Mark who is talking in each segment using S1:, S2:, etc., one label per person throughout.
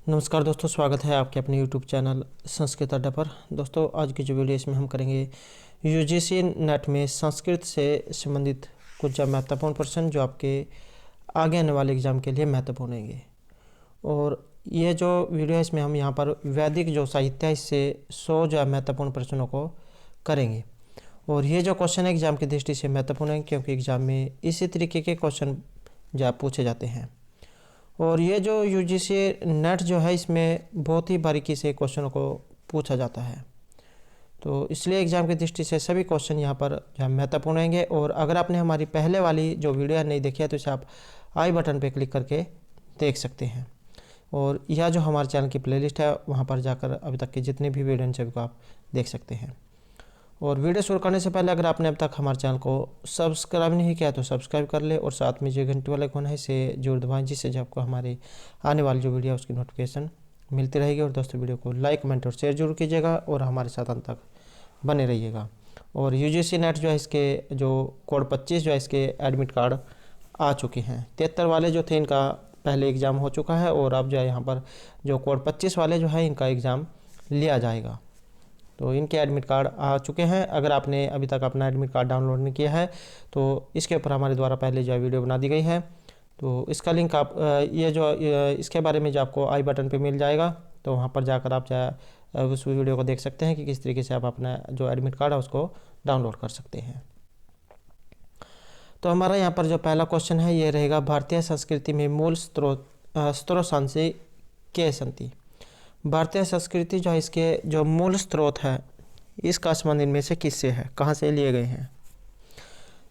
S1: नमस्कार दोस्तों, स्वागत है आपके अपने YouTube चैनल संस्कृत अड्डा पर। दोस्तों, आज की जो वीडियो इसमें हम करेंगे यूजीसी नेट में संस्कृत से संबंधित कुछ महत्वपूर्ण प्रश्न जो आपके आगे आने वाले एग्ज़ाम के लिए महत्वपूर्ण होंगे। और ये जो वीडियो है इसमें हम यहाँ पर वैदिक जो साहित्य है इससे 100 जो महत्वपूर्ण प्रश्नों को करेंगे। और ये जो क्वेश्चन है एग्ज़ाम की दृष्टि से महत्वपूर्ण है, क्योंकि एग्ज़ाम में इसी तरीके के क्वेश्चन जो पूछे जाते हैं। और ये जो यूजीसी नेट जो है इसमें बहुत ही बारीकी से क्वेश्चनों को पूछा जाता है, तो इसलिए एग्ज़ाम की दृष्टि से सभी क्वेश्चन यहाँ पर जो महत्वपूर्ण होंगे। और अगर आपने हमारी पहले वाली जो वीडियो नहीं देखी है तो इसे आप आई बटन पर क्लिक करके देख सकते हैं। और यह जो हमारे चैनल की प्लेलिस्ट है वहाँ पर जाकर अभी तक की जितनी भी वीडियो हैं सभी को आप देख सकते हैं। और वीडियो शुरू करने से पहले अगर आपने अब तक हमारे चैनल को सब्सक्राइब नहीं किया तो सब्सक्राइब कर ले, और साथ में जो घंटी वाला आइकन है इसे जरूर दबाएं, जिससे जब आपको हमारी आने वाली जो वीडियो है उसकी नोटिफिकेशन मिलती रहेगी। और दोस्तों, वीडियो को लाइक, कमेंट और शेयर जरूर कीजिएगा और हमारे साथ अंत तक बने रहिएगा। और यूजीसी नेट जो है इसके जो कोड 25 जो है इसके एडमिट कार्ड आ चुके हैं। 73 वाले जो थे इनका पहले एग्ज़ाम हो चुका है, और अब जो है यहाँ पर जो कोड 25 वाले जो है इनका एग्ज़ाम लिया जाएगा। तो इनके एडमिट कार्ड आ चुके हैं। अगर आपने अभी तक अपना एडमिट कार्ड डाउनलोड नहीं किया है तो इसके ऊपर हमारे द्वारा पहले जो वीडियो बना दी गई है, तो इसका लिंक आप इसके बारे में जो आपको आई बटन पे मिल जाएगा, तो वहाँ पर जाकर आप उस वीडियो को देख सकते हैं कि किस तरीके से आप अपना जो एडमिट कार्ड है उसको डाउनलोड कर सकते हैं। तो हमारा यहाँ पर जो पहला क्वेश्चन है ये रहेगा, भारतीय संस्कृति में मूल स्त्रोतांशी के संति। भारतीय संस्कृति जो है इसके जो मूल स्रोत है इसका संबंध इनमें से किससे है, कहाँ से लिए गए हैं।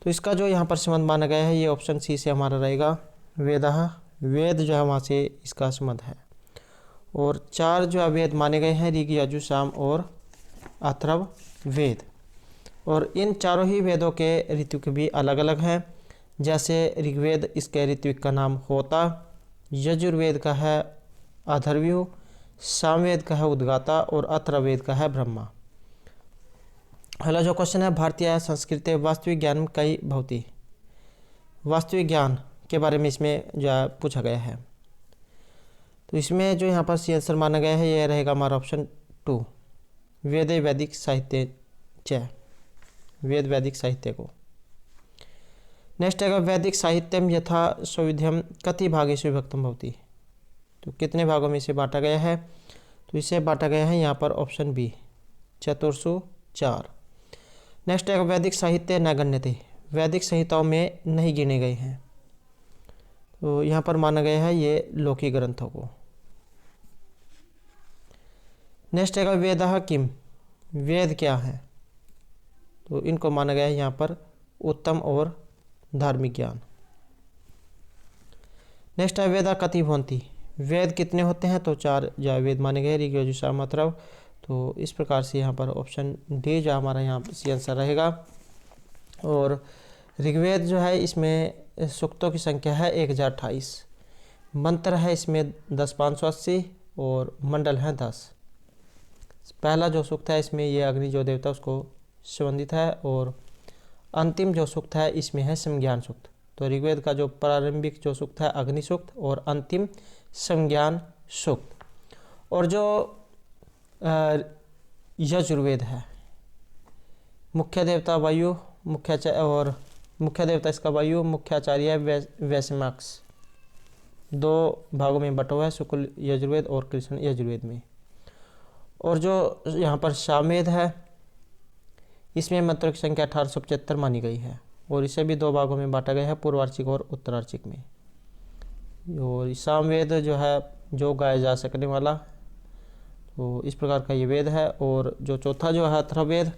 S1: तो इसका जो यहाँ पर संबंध माना गया है ये ऑप्शन सी से हमारा रहेगा, वेदः। वेद जो है वहाँ से इसका संबंध है। और 4 जो है वेद माने गए हैं, ऋग, यजुः, साम और अथर्व वेद। और इन चारों ही वेदों के ऋतु के भी अलग अलग हैं। जैसे ऋग्वेद इसके ऋत्विक का नाम होता, यजुर्वेद का है अथर्वयु, सामवेद का है उद्गाता और अथर्ववेद का है ब्रह्मा। पहला जो क्वेश्चन है, भारतीय संस्कृति वास्तविक ज्ञान कई भवति। वास्तविक ज्ञान के बारे में इसमें जो पूछा गया है, तो इसमें जो यहाँ पर सी आंसर माना गया है यह रहेगा हमारा ऑप्शन 2, वेदे वैदिक साहित्य च, वेद वैदिक साहित्य को। नेक्स्ट है वैदिक साहित्यम यथा सौविध्यम कति भागेषु विभक्तम भवति। तो कितने भागों में इसे बांटा गया है, तो इसे बांटा गया है यहाँ पर ऑप्शन बी, चतुर्षु 4। नेक्स्ट है वैदिक साहित्य न गण्यते, वैदिक संहिताओं में नहीं गिने गए हैं। तो यहाँ पर माना गया है ये लौकिक ग्रंथों को। नेक्स्ट है वेदः किम, वेद क्या है। तो इनको माना गया है यहाँ पर उत्तम और धार्मिक ज्ञान। नेक्स्ट है वेदा कति भवन्ति, वेद कितने होते हैं। तो 4 जो वेद माने गए, ऋग, यजुः, साम, अथर्व। तो इस प्रकार से यहाँ पर ऑप्शन डी जो हमारा यहाँ सी आंसर रहेगा। और ऋग्वेद जो है इसमें सूक्तों की संख्या है 1028, मंत्र है इसमें 10,580 और मंडल है 10। पहला जो सूक्त है इसमें ये अग्नि जो देवता उसको संबंधित है, और अंतिम जो सूक्त है इसमें है संज्ञान सूक्त। तो ऋग्वेद का जो प्रारंभिक जो सूक्त है अग्नि सूक्त और अंतिम संज्ञान सूक्त। और जो यजुर्वेद है, मुख्य देवता वायु, और मुख्य देवता इसका वायु, मुख्याचार्य है वैश्यमाक्ष। 2 भागों में बटा हुआ है, शुक्ल यजुर्वेद और कृष्ण यजुर्वेद में। और जो यहाँ पर सामवेद है इसमें मंत्रों की संख्या 1875 मानी गई है, और इसे भी 2 भागों में बांटा गया है, पूर्वार्चिक और उत्तरार्चिक में। और सामवेद जो है जो गाया जा सकने वाला, तो इस प्रकार का ये वेद है। और जो चौथा जो है अथर्ववेद,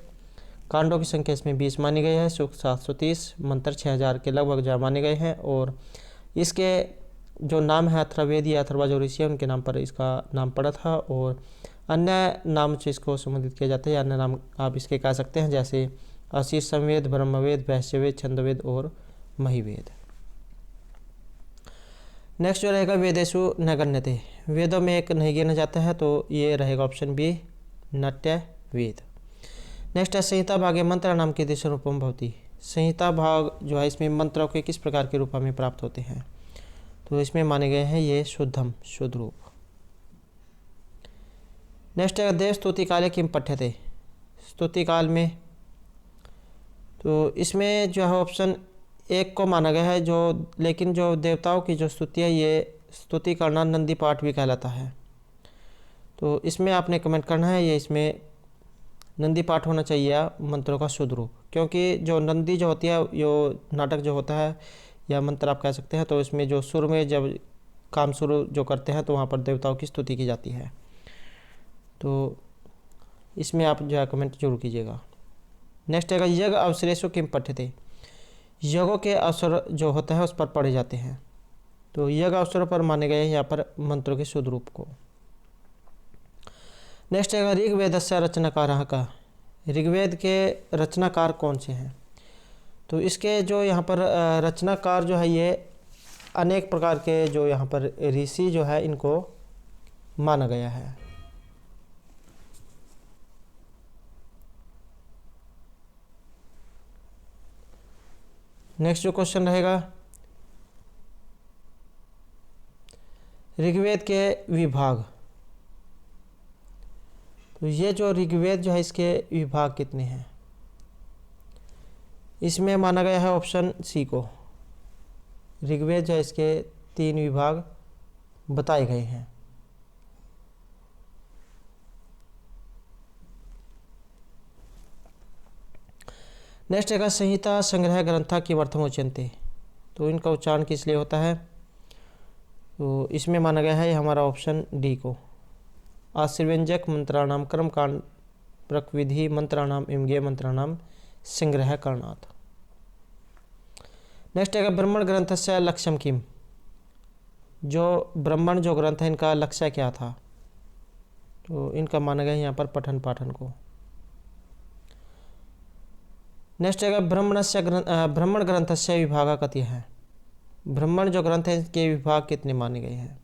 S1: कांडों की संख्या इसमें 20 मानी गई है, सूक्त 730, मंत्र 6000 के लगभग जो माने गए हैं। और इसके जो नाम है अथर्ववेद, ये अथर्वा जो ऋषि है उनके नाम पर इसका नाम पड़ा था। और अन्य नाम से इसको संबोधित किया जाता है, अन्य नाम आप इसके कह सकते हैं, जैसे आशीष संवेद, ब्रह्मवेद, वैश्यवेद, छंदवेद और महिवेद। नेक्स्ट जो रहेगा वेदेषु न गण्यते, वेदों में एक नहीं गिना जाता है। तो ये रहेगा ऑप्शन बी, नाट्य वेद। नेक्स्ट है संहिता भागे मंत्र नाम के दिशा रूपम भवति। संहिता भाग जो है इसमें मंत्रों के किस प्रकार के रूप में प्राप्त होते हैं। तो इसमें माने गए हैं ये शुद्धम, शुद्ध रूप। नेक्स्ट है देव स्तुति काले किम पठ्यते, स्तुति काल में, तो इसमें जो है ऑप्शन एक को माना गया है, जो लेकिन जो देवताओं की जो स्तुति है ये स्तुति करना नंदी पाठ भी कहलाता है। तो इसमें आपने कमेंट करना है ये इसमें नंदी पाठ होना चाहिए या मंत्रों का शुद्ध रूप, क्योंकि जो नंदी जो होती है यो नाटक जो होता है या मंत्र आप कह सकते हैं, तो इसमें जो सुर में जब काम शुरू जो करते हैं तो वहाँ पर देवताओं की स्तुति की जाती है। तो इसमें आप जो है कमेंट जरूर कीजिएगा। नेक्स्ट है यज्ञ अवसरेशु किम पठ्यते, यज्ञों के अवसर जो होता है उस पर पढ़े जाते हैं। तो यज्ञ अवसरों पर माने गए हैं यहाँ पर मंत्रों के शुद्ध रूप को। नेक्स्ट है ऋग्वेद से रचनाकार का, ऋग्वेद के रचनाकार कौन से हैं। तो इसके जो यहाँ पर रचनाकार जो है ये अनेक प्रकार के जो यहाँ पर ऋषि जो है इनको माना गया है। नेक्स्ट जो क्वेश्चन रहेगा ऋग्वेद के विभाग, तो ये जो ऋग्वेद जो है इसके विभाग कितने हैं, इसमें माना गया है ऑप्शन सी को, ऋग्वेद जो है इसके 3 विभाग बताए गए हैं। नेक्स्ट है संहिता संग्रह ग्रंथा की अर्थम उच्यन्ते, तो इनका उच्चारण किस लिए होता है, तो इसमें माना गया है हमारा ऑप्शन डी को, आशीर्व्यंजक मंत्राणाम कर्मकांड प्रकविधि मंत्राणाम इमगे मंत्राणाम संग्रह करणात्। नेक्स्ट है ब्राह्मण ग्रंथ से लक्ष्यम किम, जो ब्राह्मण जो ग्रंथ है इनका लक्ष्य क्या था, तो इनका माना गया यहाँ पर पठन पाठन को। नेक्स्ट है ब्राह्मण ग्रंथ से विभाग कति है, ब्राह्मण जो ग्रंथ है इसके विभाग कितने माने गए हैं।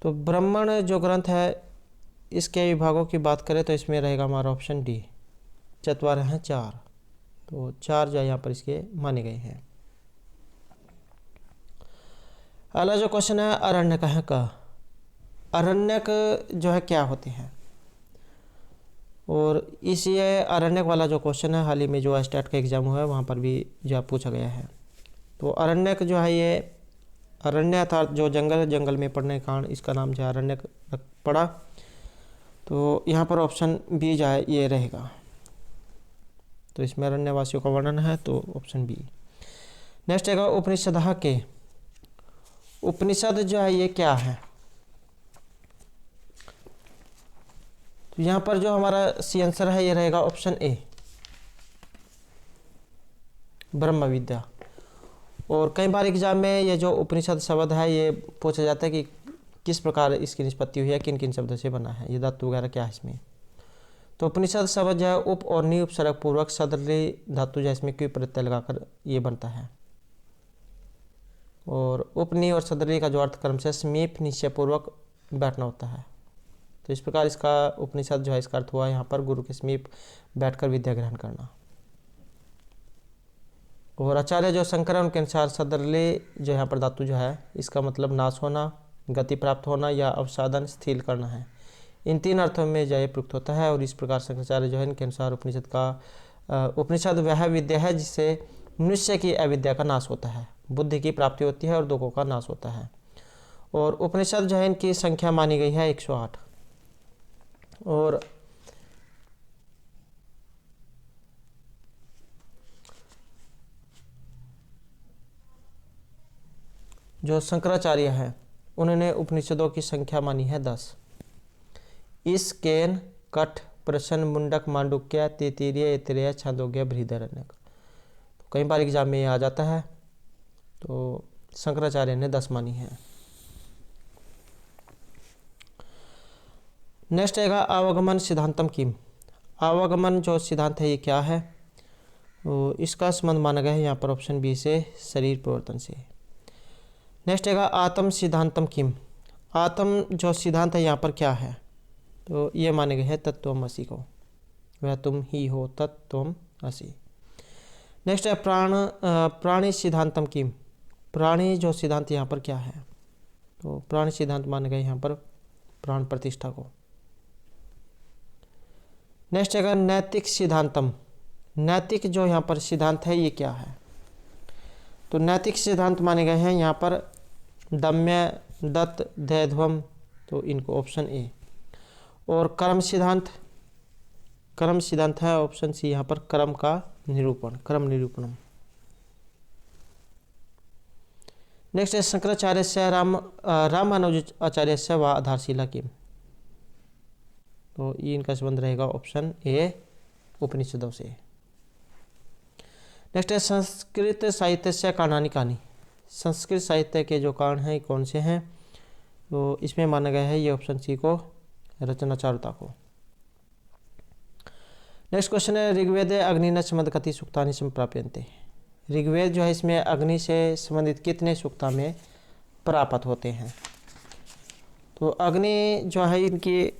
S1: तो ब्राह्मण जो ग्रंथ है इसके विभागों की बात करें तो इसमें रहेगा हमारा ऑप्शन डी, चतवार हैं 4, तो 4 जो यहाँ पर इसके माने गए हैं। अगला जो क्वेश्चन है अरण्यक है का, अरण्यक जो है क्या होते हैं, और इसी अरण्यक वाला जो क्वेश्चन है हाल ही में जो स्टेट का एग्जाम हुआ है वहाँ पर भी जो पूछा गया है। तो अरण्यक जो है ये अरण्य अर्थात जो जंगल में पड़ने के कारण इसका नाम जो है अरण्यक पड़ा। तो यहाँ पर ऑप्शन बी जो है ये रहेगा, तो इसमें अरण्यवासियों का वर्णन है, तो ऑप्शन बी। नेक्स्ट है उपनिषद के, उपनिषद जो है ये क्या है, तो यहाँ पर जो हमारा सी आंसर है ये रहेगा ऑप्शन ए, ब्रह्म विद्या। और कई बार एग्जाम में ये जो उपनिषद शब्द है ये पूछा जाता है कि किस प्रकार इसकी निष्पत्ति हुई है, किन किन शब्दों से बना है, ये धातु वगैरह क्या है इसमें। तो उपनिषद शब्द जो है उप और नी उपसर्ग पूर्वक सदरी धातु जो है इसमें क्यों प्रत्यय लगाकर ये बनता है। और उपनी और सदरी का जो अर्थ क्रम से समीप निश्चय पूर्वक बैठना होता है। तो इस प्रकार इसका उपनिषद जो है इसका अर्थ हुआ यहाँ पर गुरु के समीप बैठकर विद्या ग्रहण करना। और आचार्य जो शंकर है उनके अनुसार सदरले जो यहाँ पर धातु जो है इसका मतलब नाश होना, गति प्राप्त होना या अवसादन स्थिर करना है। इन 3 अर्थों में जो प्रयुक्त होता है। और इस प्रकार शंकराचार्य जो है इनके अनुसार उपनिषद वह विद्या है जिससे मनुष्य की अविद्या का नाश होता है, बुद्धि की प्राप्ति होती है और दुखों का नाश होता है। और उपनिषद जो है इनकी संख्या मानी गई है 108। और जो शंकराचार्य है उन्होंने उपनिषदों की संख्या मानी है 10। इस केन कठ प्रश्न मुंडक मांडुक्य तैत्तिरीय ऐतरेय छांदोग्य बृहदारण्यक। तो कई बार एग्जाम में आ जाता है, तो शंकराचार्य ने 10 मानी है। नेक्स्ट आएगा आवागमन सिद्धांतम किम, आवागमन जो सिद्धांत है ये क्या है, तो इसका संबंध माना गया है यहाँ पर ऑप्शन बी से शरीर परिवर्तन से। नेक्स्ट आएगा आत्म सिद्धांतम किम, आत्म जो सिद्धांत है यहाँ पर क्या है, तो ये माने गए हैं तत्त्वमसि को, वह तुम ही हो तत्त्वमसि। नेक्स्ट है प्राणी सिद्धांतम किम, प्राणी जो सिद्धांत यहाँ पर क्या है, तो प्राणी सिद्धांत माने गए यहाँ पर प्राण प्रतिष्ठा को। नेक्स्ट है नैतिक सिद्धांतम। नैतिक जो यहाँ पर सिद्धांत है ये क्या है? तो नैतिक सिद्धांत माने गए हैं यहाँ पर दम्य, दत्त, दैध्वम, तो इनको ऑप्शन ए। और कर्म सिद्धांत, कर्म सिद्धांत है ऑप्शन सी यहाँ पर कर्म का निरूपण, कर्म निरूपणम। नेक्स्ट है शंकराचार्य से रामानुजाचार्य से व आधारशिला किम। तो ये इनका संबंध रहेगा ऑप्शन ए उपनिषदों से। नेक्स्ट है संस्कृत साहित्य से कारणानि कानि। संस्कृत साहित्य के जो कारण हैं कौन से हैं? तो इसमें माना गया है ये ऑप्शन सी को, रचनाचारुता को। नेक्स्ट क्वेश्चन है ऋग्वेद अग्नि न संबंध कति सूक्तानि संप्राप्यन्ते। ऋग्वेद जो है इसमें अग्नि से संबंधित कितने सूक्ता में प्राप्त होते हैं? तो अग्नि जो है इनकी,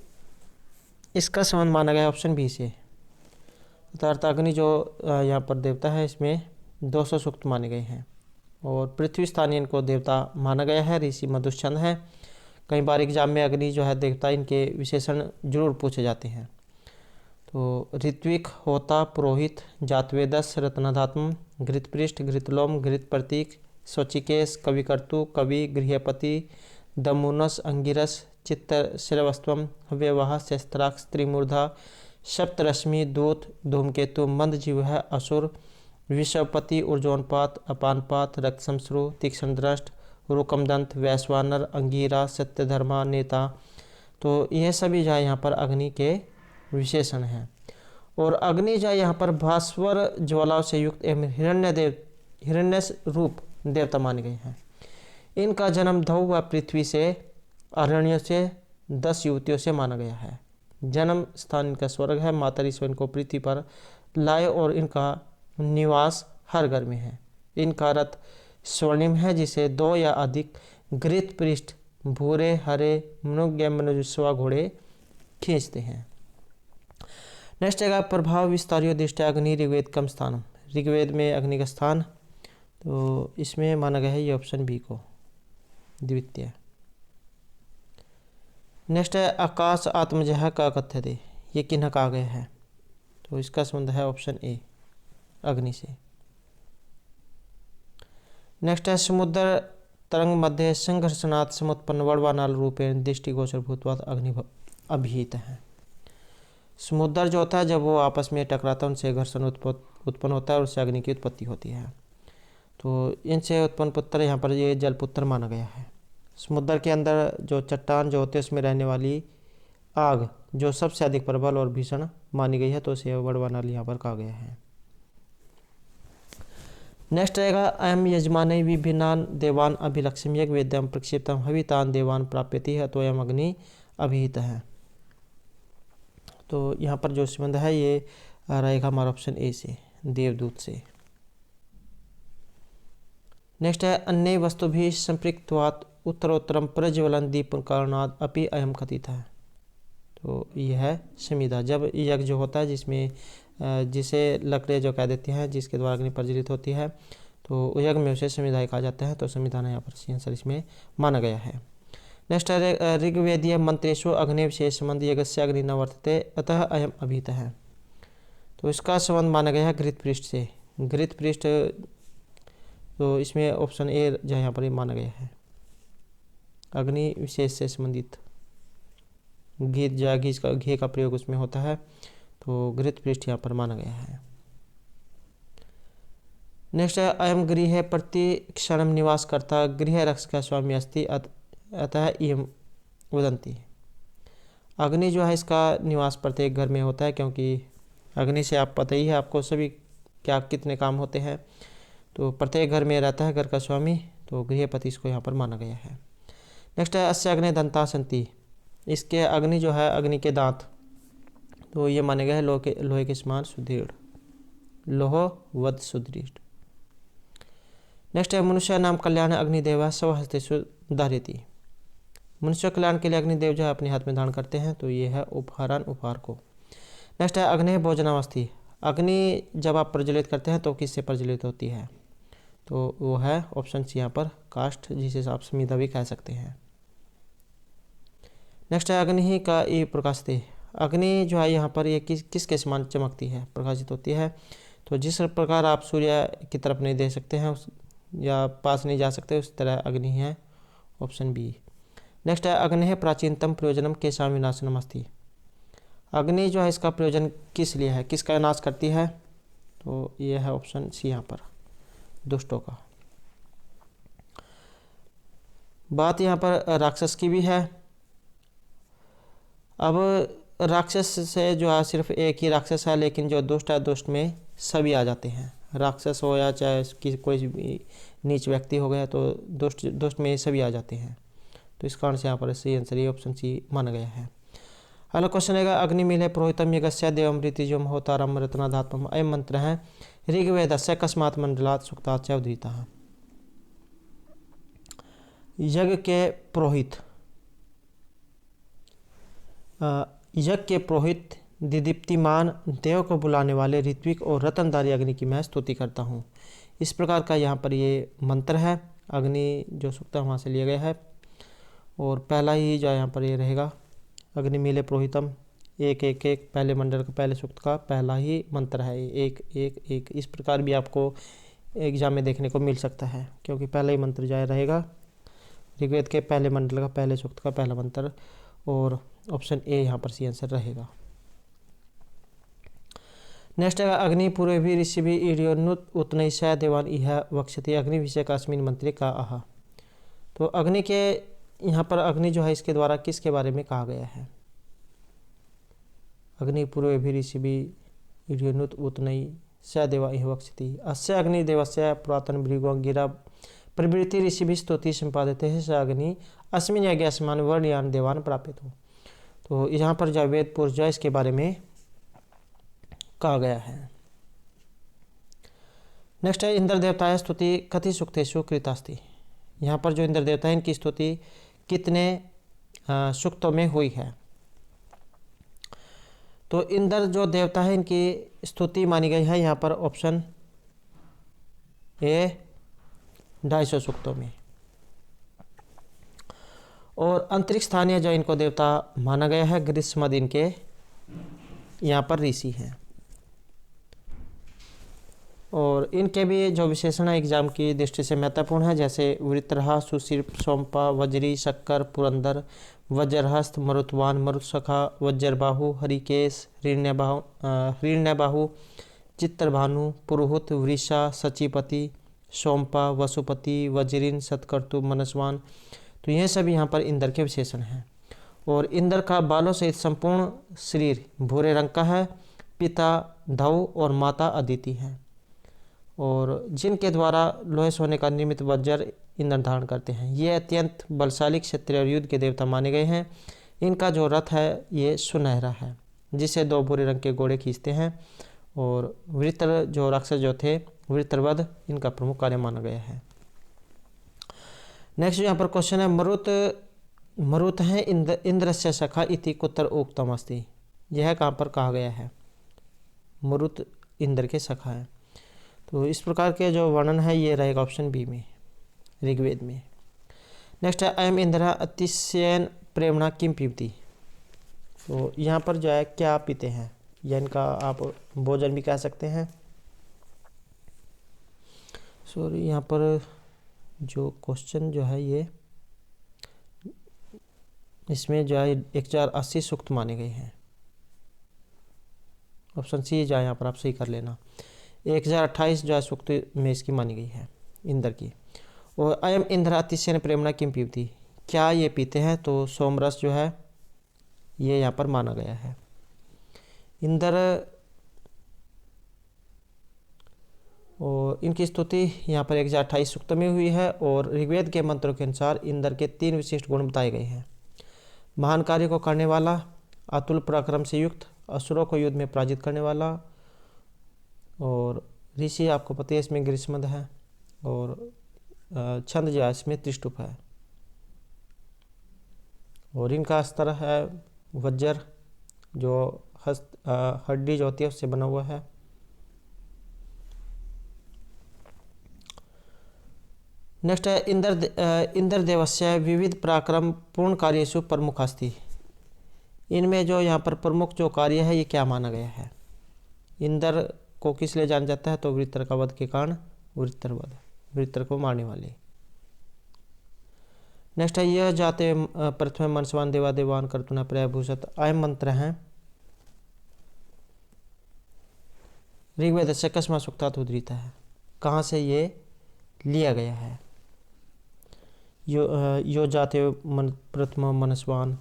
S1: इसका संबंध माना गया ऑप्शन बी से। अर्थात अग्नि जो यहाँ पर देवता है इसमें 200 सूक्त माने गए हैं। और पृथ्वी स्थानीय इनको देवता माना गया है, ऋषि मधुसूदन है। कई बार एग्जाम में अग्नि जो है देवता इनके विशेषण जरूर पूछे जाते हैं। तो ऋत्विक, होता, पुरोहित, जातवेदस, रत्नधात्म, घृतपृष्ठ, घृतलोम, घृत प्रतीक, स्वचिकेश, कविकर्तु, कवि, गृहपति, दमुनस, अंगिरस, चित्त श्रवस्त्वम, हव्यवाह, शस्त्राक्ष, त्रिमूर्धा, सप्तरश्मि, दूत, धूमकेतु, मंद जीव है, असुर, विषवपति, ऊर्जोनपात, अपानपात, रक्तशमश्रु, तीक्ष्ण दृष्ट, रुकमदंत, वैश्वानर, अंगीरा, सत्यधर्मा, नेता। तो यह सभी जो है यहाँ पर अग्नि के विशेषण हैं। और अग्नि जो है यहाँ पर भास्वर ज्वालाओं से युक्त एवं हिरण्य रूप देवता माने गए हैं। इनका जन्म ध्रुव व पृथ्वी से अरण्य से 10 युवतियों से माना गया है। जन्म स्थान इनका स्वर्ग है, माता ईश्वर इनको पृथ्वी पर लाए और इनका निवास हर घर में है। इनका रथ स्वर्णिम है जिसे 2 या अधिक घृत पृष्ठ भूरे, हरे, मनुग्य, मनुजस्वा घोड़े खींचते हैं। नेक्स्ट है प्रभाव विस्तारियो दृष्टि अग्नि ऋग्वेद कम स्थान। ऋग्वेद में अग्नि का स्थान, तो इसमें माना गया है ये ऑप्शन बी को, द्वितीय। नेक्स्ट है आकाश आत्मजह का कथ्यते। ये किन्ह कहा गया है? तो इसका संबंध है ऑप्शन ए अग्नि से। नेक्स्ट है समुद्र तरंग मध्य संघर्षणात् समुत्पन्न वर्णवानाल रूपेण दृष्टिगोचर भूतवाद अग्नि अभिहित है। समुद्र जो होता है जब वो आपस में टकराता है उनसे घर्षण उत्पन्न होता है और उससे अग्नि की उत्पत्ति होती है। तो इनसे उत्पन्न पुत्र यहाँ पर ये जलपुत्र माना गया है। समुद्र के अंदर जो चट्टान जो होते हैं उसमें रहने वाली आग जो सबसे अधिक प्रबल और भीषण मानी गई है, तो उसे वर्णवानाल यहाँ पर कहा गया है। नेक्स्ट रहेगा अयम यजमानै विभिन्नान देवान अभिलक्ष्य यज्ञ वेद्यम प्रक्षिप्तम हवितान देवान प्राप्यति है, तो अयम अग्नि अभिहित है। तो यहाँ पर जो संबंध है ये रहेगा हमारा ऑप्शन ए से, देवदूत से। नेक्स्ट है अन्य वस्तु भी संपृक्तवात उत्तरोत्तरम प्रज्वलन दीप कारणाद अपि अयम कथित है। तो यह है समिधा। जब यज्ञ जो होता है जिसमें जिसे लकड़ियाँ जो कह देती हैं जिसके द्वारा अग्नि प्रज्वलित होती है, तो यज्ञ में उसे समिधा कहा जाता है। तो संविधान यहाँ पर आंसर इसमें माना गया है। नेक्स्ट है ऋग्वेदीय मंत्रेशु अग्नि विशेष संबंध यज्ञस्य अग्नि न वर्तते अतः अयम अभिहित है। तो इसका संबंध माना गया है घृत पृष्ठ से। घृत पृष्ठ, तो इसमें ऑप्शन ए जो यहाँ पर माना गया है अग्नि विशेष से संबंधित। घी का प्रयोग उसमें होता है, तो घृत पृष्ठ यहाँ पर माना गया है। नेक्स्ट है अयम गृह प्रति क्षणम निवास करता गृह रक्षक स्वामी अस्ति अतः इयम वदंती। अग्नि जो है इसका निवास प्रत्येक घर में होता है, क्योंकि अग्नि से आप पता ही है आपको सभी क्या कितने काम होते हैं। तो प्रत्येक घर में रहता है घर का स्वामी, तो गृहपति इसको यहाँ पर माना गया है। नेक्स्ट है अस्य अग्नि दंता संति। इसके अग्नि जो है अग्नि के दांत, तो ये माने गए हैं लोहे के समान सुदृढ़, लोहवद सुदृढ़। नेक्स्ट है मनुष्य नाम कल्याण अग्निदेव स्वहस्तेषु धारयति। मनुष्य कल्याण के लिए अग्निदेव जो है अपने हाथ में धारण करते हैं, तो ये है उपहार को। नेक्स्ट है अग्नि भोजनावस्थी। अग्नि जब आप प्रज्वलित करते हैं तो किससे प्रज्वलित होती है? तो वो है ऑप्शन सी यहाँ पर काष्ठ, जिसे आप समिधा भी कह सकते हैं। नेक्स्ट है अग्नि का ई प्रकाशते। अग्नि जो है यहाँ पर ये किसके समान चमकती है, प्रकाशित होती है। तो जिस प्रकार आप सूर्य की तरफ नहीं देख सकते हैं या पास नहीं जा सकते, उस तरह अग्नि है, ऑप्शन बी। नेक्स्ट है अग्नि है प्राचीनतम प्रयोजनम केशाम विनाशनम अस्ति। अग्नि जो है इसका प्रयोजन किस लिए है, किसका विनाश करती है, तो ये है ऑप्शन सी यहाँ पर, दुष्टों का। बात यहाँ पर राक्षस की भी है। अब राक्षस से जो है सिर्फ एक ही राक्षस है, लेकिन जो दुष्ट है, दुष्ट में सभी आ जाते हैं, राक्षस हो या चाहे कोई भी नीच व्यक्ति हो गया, तो दुष्ट में सभी आ जाते हैं। तो इस कारण से यहाँ पर सही आंसर ये ऑप्शन सी माना गया है। अगला क्वेश्चन है अग्निमीले पुरोहितम यज्ञस्य देवम ऋतिजोम होतारम रत्नाधात्मम। अयम मंत्र है ऋग्वेदस्य कस्मात् मंडलात् सूक्ताच्च उद्धृतः। यज्ञ के पुरोहित दिदीप्तिमान देव को बुलाने वाले ऋत्विक और रतनधारी अग्नि की मैं स्तुति करता हूँ। इस प्रकार का यहाँ पर ये मंत्र है। अग्नि जो सूक्त वहाँ से लिया गया है, और पहला ही जो यहाँ पर ये रहेगा अग्निमीले पुरोहितम, एक एक एक पहले मंडल का पहले सूक्त का पहला ही मंत्र है, एक एक एक। इस प्रकार भी आपको एग्जाम में देखने को मिल सकता है, क्योंकि पहला ही मंत्र जो रहेगा ऋग्वेद के पहले मंडल का पहले सूक्त का पहला मंत्र, और ऑप्शन ए यहाँ पर सी आंसर रहेगा। नेक्स्ट है अग्नि पूर्व भी ऋषि भी ईडियोनुत उतनैशा देवान इह वक्षति। अग्नि विषय का अस्मिन मंत्री का आहा। तो अग्नि के यहाँ पर अग्नि जो है इसके द्वारा किसके बारे में कहा गया है, अग्नि पूर्व भी ऋषि भी ईडियोनुत उतनैशा देवा इह वक्षति। अस्य अग्निदेवस्य पुरातन भृगो गिरा प्रवृत्ति ऋषि भी स्तुति संपादित है स अग्नि अस्मिन यज्ञ असमान वर्णयान देवान प्राप्त हो। तो यहाँ पर जो वेद पुरुष जो इसके बारे में कहा गया है। नेक्स्ट है इंद्र देवता स्तुति कति सूक्तेषु कृतास्ति। यहाँ पर जो इंद्र देवता है इनकी स्तुति कितने सूक्तों में हुई है। तो इंद्र जो देवता है इनकी स्तुति मानी गई है यहाँ पर ऑप्शन ए 250 सूक्तों में। और अंतरिक्ष स्थानीय जो इनको देवता माना गया है ग्रीष्मद इनके यहाँ पर ऋषि हैं। और इनके भी जो विशेषण एग्जाम की दृष्टि से महत्वपूर्ण है, जैसे वृत्रहा, सुशीर्प, सोमपा, वज्री, शक्कर, पुरंदर, वज्रहस्त, मरुत्वान, मरुत्सखा, वज्रबाहु, हरिकेश, हिरण्यबाहु, चित्रभानु, पुरुहुत, वृषा, सचिपति, सोमपा, वसुपति, वज्रिन, सतकर्तु, मनस्वान। तो ये सभी यहाँ पर इंद्र के विशेषण हैं। और इंद्र का बालों सहित संपूर्ण शरीर भूरे रंग का है। पिता धव और माता अदिति हैं, और जिनके द्वारा लोहे सोने का निर्मित वज्र इंद्र धारण करते हैं। ये अत्यंत बलशाली क्षत्रिय और युद्ध के देवता माने गए हैं। इनका जो रथ है ये सुनहरा है, जिसे 2 भूरे रंग के घोड़े खींचते हैं। और वृत्र जो राक्षस जो थे वृत्रवध, इनका प्रमुख कार्य माना गया है। नेक्स्ट यहाँ पर क्वेश्चन है मरुत है इंद्र से सखा इति कुत्र उक्तम अस्ति। यह कहाँ पर कहा गया है, मरुत इंद्र के सखा है। तो इस प्रकार के जो वर्णन है ये रहेगा ऑप्शन बी में, ऋग्वेद में। नेक्स्ट है अयम इंद्र अतिशयन प्रेमणा किम पीबती। तो यहाँ पर जो है क्या पीते हैं, या इनका आप भोजन भी कह सकते हैं। सॉरी, यहाँ पर जो क्वेश्चन जो है ये इसमें जो है 1080 सूक्त माने गए हैं। ऑप्शन सी जो है यहाँ पर आप सही कर लेना। 1028 जो है सूक्त में इसकी मानी गई है इंद्र की। और अयम इंद्र अतिशयन प्रेमणा किम पीबती, क्या ये पीते हैं, तो सोमरस जो है ये यहाँ पर माना गया है। इंद्र और इनकी स्तुति यहाँ पर 1028 सूक्त में हुई है। और ऋग्वेद के मंत्रों के अनुसार इंद्र के 3 विशिष्ट गुण बताए गए हैं। महान कार्य को करने वाला, अतुल पराक्रम से युक्त, असुरों को युद्ध में पराजित करने वाला। और ऋषि आपको पता है इसमें ग्रीष्मद है, और छंद जो है इसमें त्रिष्टुप है। और इनका अस्त्र है वज्र, जो हड्डी जो होती है उससे बना हुआ है। नेक्स्ट है इंद्र देवस्य विविध पराक्रम पूर्ण कार्येषु प्रमुख अस्ति। इनमें जो यहाँ पर प्रमुख जो कार्य है ये क्या माना गया है? इंद्र को किस लिए जाना जाता है? तो वृत्र का वध के कारण वृत्र वध, वृत्र को मारने वाले। नेक्स्ट है यह जाते प्रथम मनस्वान देवा देवान कर्तुना प्रभूषत अयम मंत्र है ऋग्वेद से कस्मा सुक्तात उद्धृत है। कहाँ से ये लिया गया है? यो जाते मन प्रथम मनस्वान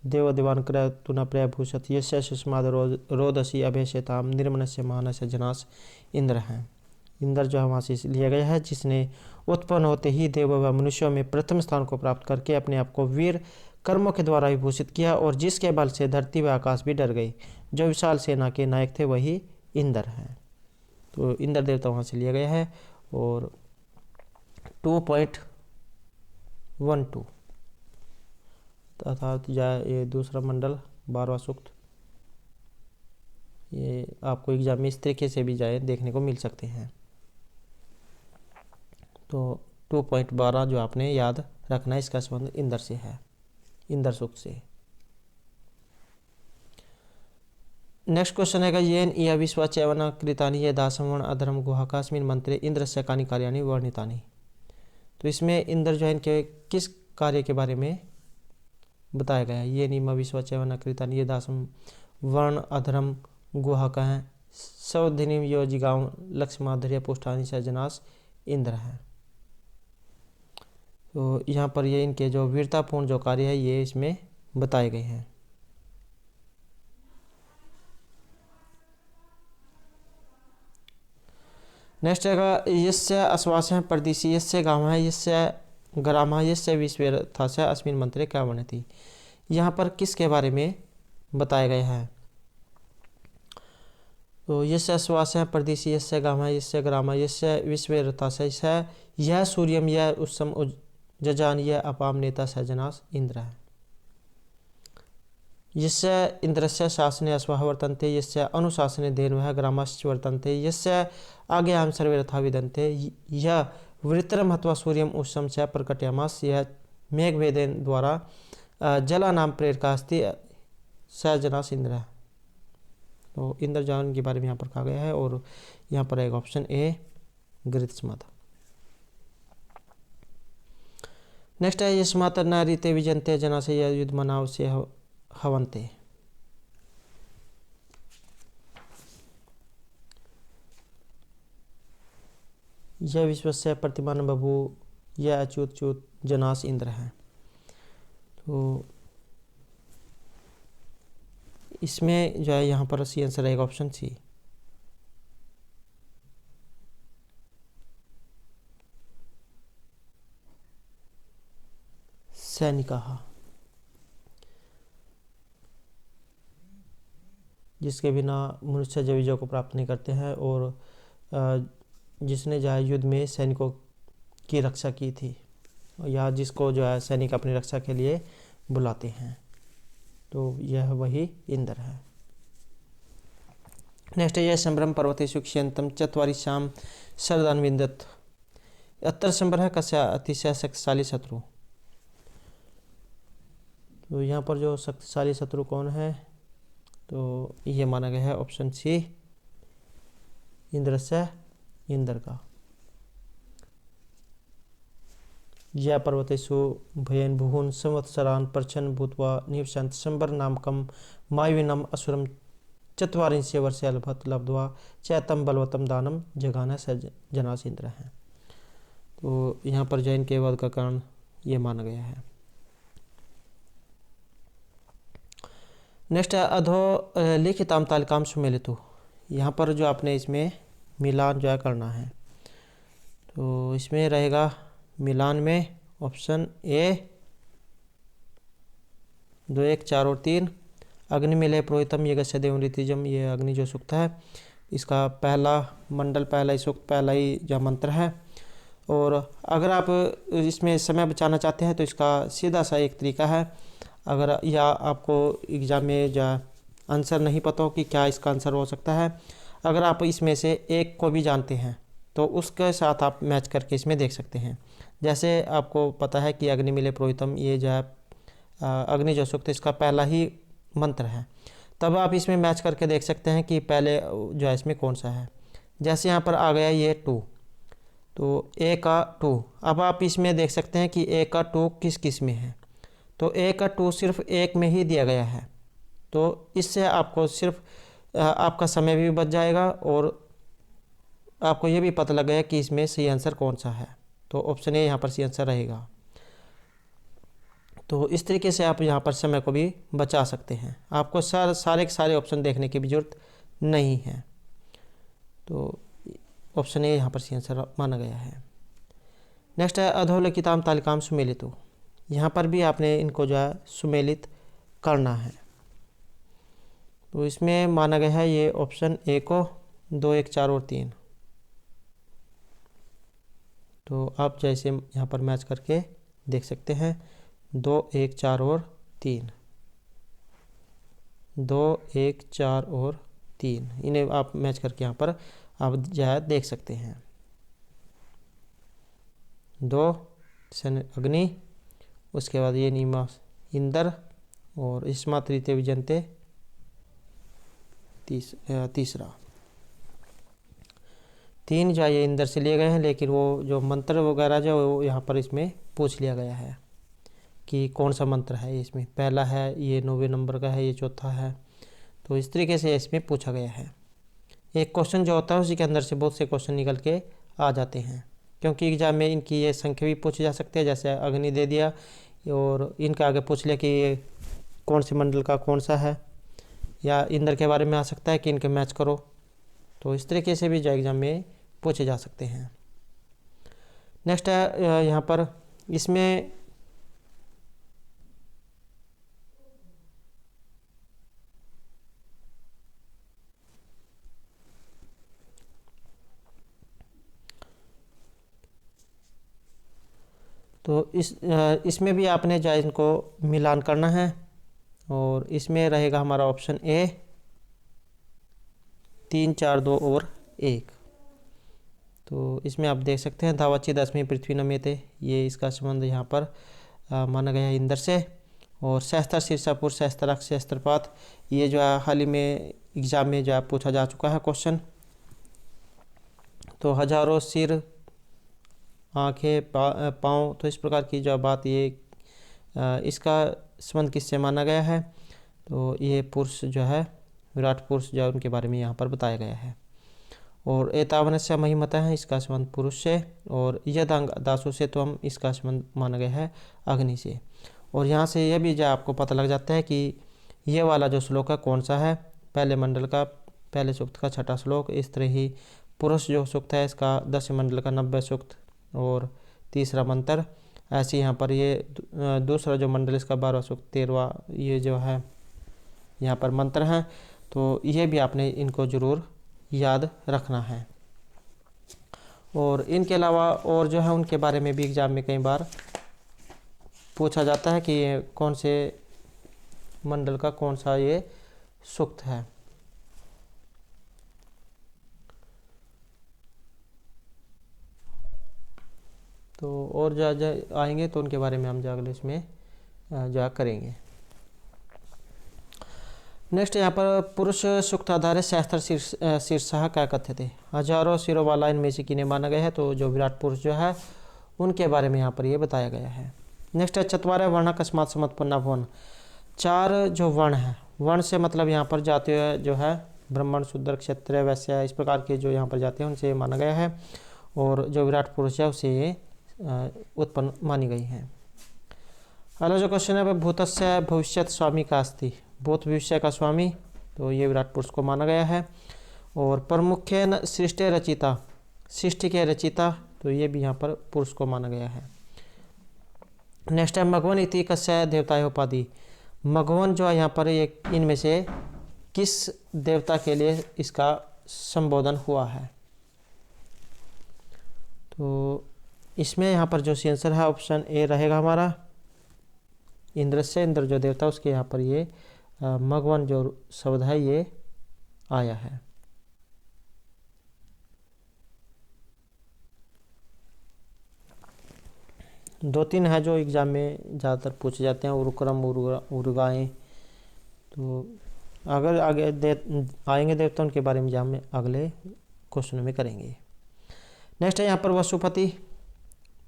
S1: देव देवान क्रतुना प्रभूषत यस्य सुष्माद रोदसी अभेशताम निर्मनस्य मानस्य जनास इंद्र हैं। इंद्र जो है वहाँ से लिया गया है, जिसने उत्पन्न होते ही देव व मनुष्यों में प्रथम स्थान को प्राप्त करके अपने आप को वीर कर्मों के द्वारा विभूषित किया और जिसके बल से धरती व आकाश भी डर गई। जो विशाल सेना के नायक थे वही इंद्र हैं। तो इंद्र देवता वहाँ से लिया गया है। और 2.12 अर्थात ये दूसरा मंडल 12वां सूक्त, ये आपको एग्जाम में इस तरीके से भी जाए देखने को मिल सकते हैं। तो 2.12 जो आपने याद रखना है, इसका संबंध इंद्र से है, इंद्र सूक्त से। नेक्स्ट क्वेश्चन है येन इह विश्वा चैवना कृतानि ये दासवण अधर्म गुहाकास्मिन मंत्रे इंद्र से कानि कार्यानि वर्णितानि। तो इसमें इंद्र जो है इनके किस कार्य के बारे में बताया गया है? ये निम विश्वा चैवना कृतानि ये दासम वर्ण अधर्म गुहाका है सौधिनिम यो जिगाव लक्ष्माधर्य पुष्ठानि से जनास इंद्र है। तो यहाँ पर ये इनके जो वीरतापूर्ण जो कार्य है ये इसमें बताए गए हैं। नेक्स्ट है यस्य आश्वासन प्रदिशि यस्य गाम है यस्य ग्राम यस्य विश्वेथा से अस्मिन मंत्रे क्या वर्णति। यहाँ पर किसके बारे में बताया गया है? तो यस्य आश्वासन प्रदिशि यस्य गाम है यस्य ग्राम यस्य विश्वेथा से यह सूर्यम यह उत्सम जजान यह अपाम नेता सजनास इंद्र है। यस्य इंद्रस्य शासने अश्वः वर्तन्ते यस्य अनुशासने धेनवः ग्रामश्च वर्तन्ते यस्य आज्ञां सर्वे रथा विदन्ते यह वृत्रम हत्वा सूर्यम उत्सम च प्रकटयामास यह मेघवेदेन द्वारा जलानाम प्रेरकास्ति स जनास इंद्र है। तो इंद्रजान के बारे में यहाँ पर कहा गया है और यहाँ पर एक ऑप्शन ए गृत्समद। नेक्स्ट है यस्मात् न रीते विजन्ते जना से युद्ध मनाव से हवन्ते। यह विश्व से प्रतिमान बभू यह अच्युत च्युत जनास इंद्र है। तो इसमें जो है यहाँ पर सी आंसर आएगा ऑप्शन सी। सैनिका जिसके बिना मनुष्य जब विजय को प्राप्त नहीं करते हैं और जिसने जो है युद्ध में सैनिकों की रक्षा की थी या जिसको जो है सैनिक अपनी रक्षा के लिए बुलाते हैं, तो यह वही इंद्र है। नेक्स्ट है यह संभ्रम पर्वते सुक्षयंतम चत्वारिशाम शरदान विंदत। अत्तर संभ्रम है कस्य अतिशय शक्तिशाली शत्रु। तो यहाँ पर जो शक्तिशाली शत्रु कौन है? तो ये माना गया है ऑप्शन सी इंद्र से इंद्र का। यह पर्वतेषु भयन भुवन संवत्सरान प्रचन्न भूत्वा निवसंत संबर नामकम मायुविनम असुरम चत्वारिंशे वर्षे लभत लब्ध्वा चैतम बलवतम दानम जगाना स जनास इंद्र है। तो यहाँ पर जैन के वध का कारण ये माना गया है। नेक्स्ट है अधो लिखिताम तालिकाम सुमेलितु। यहाँ पर जो आपने इसमें मिलान जो है करना है, तो इसमें रहेगा मिलान में ऑप्शन ए 2, 1, 4 और 3 अग्नि मिले पुरोहितम ये गस्यदेव ऋतिजम। ये अग्नि जो सूक्त है इसका पहला मंडल पहला ही सूक्त पहला ही जो मंत्र है। और अगर आप इसमें समय बचाना चाहते हैं तो इसका सीधा सा एक तरीका है, अगर या आपको एग्ज़ाम में जो आंसर नहीं पता हो कि क्या इसका आंसर हो सकता है, अगर आप इसमें से एक को भी जानते हैं तो उसके साथ आप मैच करके इसमें देख सकते हैं। जैसे आपको पता है कि अग्नि मिले पुरोहितम ये जो है अग्नि जो सूक्त इसका पहला ही मंत्र है। तब आप इसमें मैच करके देख सकते हैं कि पहले जो है इसमें कौन सा है। जैसे यहाँ पर आ गया ये 2, तो ए का 2। अब आप इसमें देख सकते हैं कि ए का 2 किस किस में है, तो ए का 2 सिर्फ एक में ही दिया गया है। तो इससे आपको सिर्फ आपका समय भी बच जाएगा और आपको ये भी पता लगेगा कि इसमें सही आंसर कौन सा है। तो ऑप्शन ए यहाँ पर सही आंसर रहेगा। तो इस तरीके से आप यहाँ पर समय को भी बचा सकते हैं, आपको सारे के सारे ऑप्शन देखने की भी जरूरत नहीं है। तो ऑप्शन ए यहाँ पर सही आंसर माना गया है। नेक्स्ट है अधोलिखिताम तालिकाम सुमेलितो। यहाँ पर भी आपने इनको जो है सुमेलित करना है। तो इसमें माना गया है ये ऑप्शन ए को 2, 1, 4 और 3। तो आप जैसे यहाँ पर मैच करके देख सकते हैं 2, 1, 4 और 3, 2, 1, 4 और 3, इन्हें आप मैच करके यहाँ पर आप जो है देख सकते हैं। 2 सन अग्नि, उसके बाद ये नीमा इंद्र और इस्मा तृतीय विजंते तीसरा। 3 जो ये इंद्र से लिए गए हैं, लेकिन वो जो मंत्र वगैरह जो वो यहाँ पर इसमें पूछ लिया गया है कि कौन सा मंत्र है। इसमें पहला है, ये 9वें नंबर का है, ये चौथा है। तो इस तरीके से इसमें पूछा गया है। एक क्वेश्चन जो होता है उसी के अंदर से बहुत से क्वेश्चन निकल के आ जाते हैं, क्योंकि एग्जाम में इनकी ये संख्या भी पूछी जा सकती है। जैसे अग्नि दे दिया और इनके आगे पूछ लिया कि ये कौन से मंडल का कौन सा है, या इंद्र के बारे में आ सकता है कि इनके मैच करो। तो इस तरीके से भी जो एग्जाम में पूछे जा सकते हैं। नेक्स्ट है यहाँ पर इसमें तो इसमें भी आपने जो इनको मिलान करना है और इसमें रहेगा हमारा ऑप्शन ए 3, 4, 2 और 1। तो इसमें आप देख सकते हैं धावची 10वीं पृथ्वी नमेते, ये इसका संबंध यहाँ पर माना गया है इंद्र से। और सहस्त्र शीर्षापुर सहस्त्राक्ष सहस्त्रपात, ये जो है हाल ही में एग्जाम में जो है पूछा जा चुका है क्वेश्चन। तो हजारों सिर, आँखें, पाँव, तो इस प्रकार की जो बात ये इसका संबंध किससे माना गया है। तो ये पुरुष जो है विराट पुरुष जो है उनके बारे में यहाँ पर बताया गया है। और एतावनस्य महिमता है, इसका संबंध पुरुष से। और यदांग दासु से तो हम इसका संबंध माना गया है अग्नि से। और यहाँ से यह भी जो आपको पता लग जाता है कि ये वाला जो श्लोक है कौन सा है, पहले मंडल का पहले सूक्त का 6ठा श्लोक। इस तरह ही पुरुष जो सूक्त है इसका 10वें मंडल का 90 सूक्त और तीसरा मंत्र। ऐसे यहाँ पर ये दूसरा जो मंडल इसका 12वां सूक्त 13वां ये जो है यहाँ पर मंत्र हैं। तो ये भी आपने इनको ज़रूर याद रखना है। और इनके अलावा और जो है उनके बारे में भी एग्जाम में कई बार पूछा जाता है कि ये कौन से मंडल का कौन सा ये सूक्त है। तो और जो आएंगे तो उनके बारे में हम जो अगले इसमें जो करेंगे। नेक्स्ट यहाँ पर पुरुष सूक्त आधारित सहस्त्र शीर्षः क्या कथ्य थे, हजारों सिरों वाला इनमें से किन्हें माना गया है। तो जो विराट पुरुष जो है उनके बारे में यहाँ पर ये बताया गया है। नेक्स्ट है चत्वारः वर्ण अकस्मात् समुत्पन्ना भुवन। 4 जो वर्ण है, वर्ण से मतलब यहाँ पर जातीय जो है ब्राह्मण, शूद्र, क्षत्रिय, वैश्य, इस प्रकार के जो यहाँ पर जाते हैं उनसे माना गया है। और जो विराट पुरुष है उसे ये उत्पन्न मानी गई है। अगला जो क्वेश्चन है भूतस्य भविष्यत स्वामी का अस्ति, भूत भविष्य का स्वामी, तो ये विराट पुरुष को माना गया है। और प्रमुखेन सृष्टि रचिता, सृष्टि के रचिता, तो ये भी यहाँ पर पुरुष को माना गया है। नेक्स्ट है मघवन इति कस्य देवता उपाधि, मघवन जो है यहाँ पर एक इनमें से किस देवता के लिए इसका संबोधन हुआ है। तो इसमें यहाँ पर जो सी आंसर है ऑप्शन ए रहेगा हमारा इंद्र से, इंद्र जो देवता उसके यहाँ पर ये मघवन जो शब्द है ये आया है। दो तीन है जो एग्जाम में ज़्यादातर पूछे जाते हैं, उरुक्रम, उरुगाएँ, तो अगर आगे आएंगे देवता उनके बारे में हम अगले क्वेश्चन में करेंगे। नेक्स्ट है यहाँ पर वसुपति,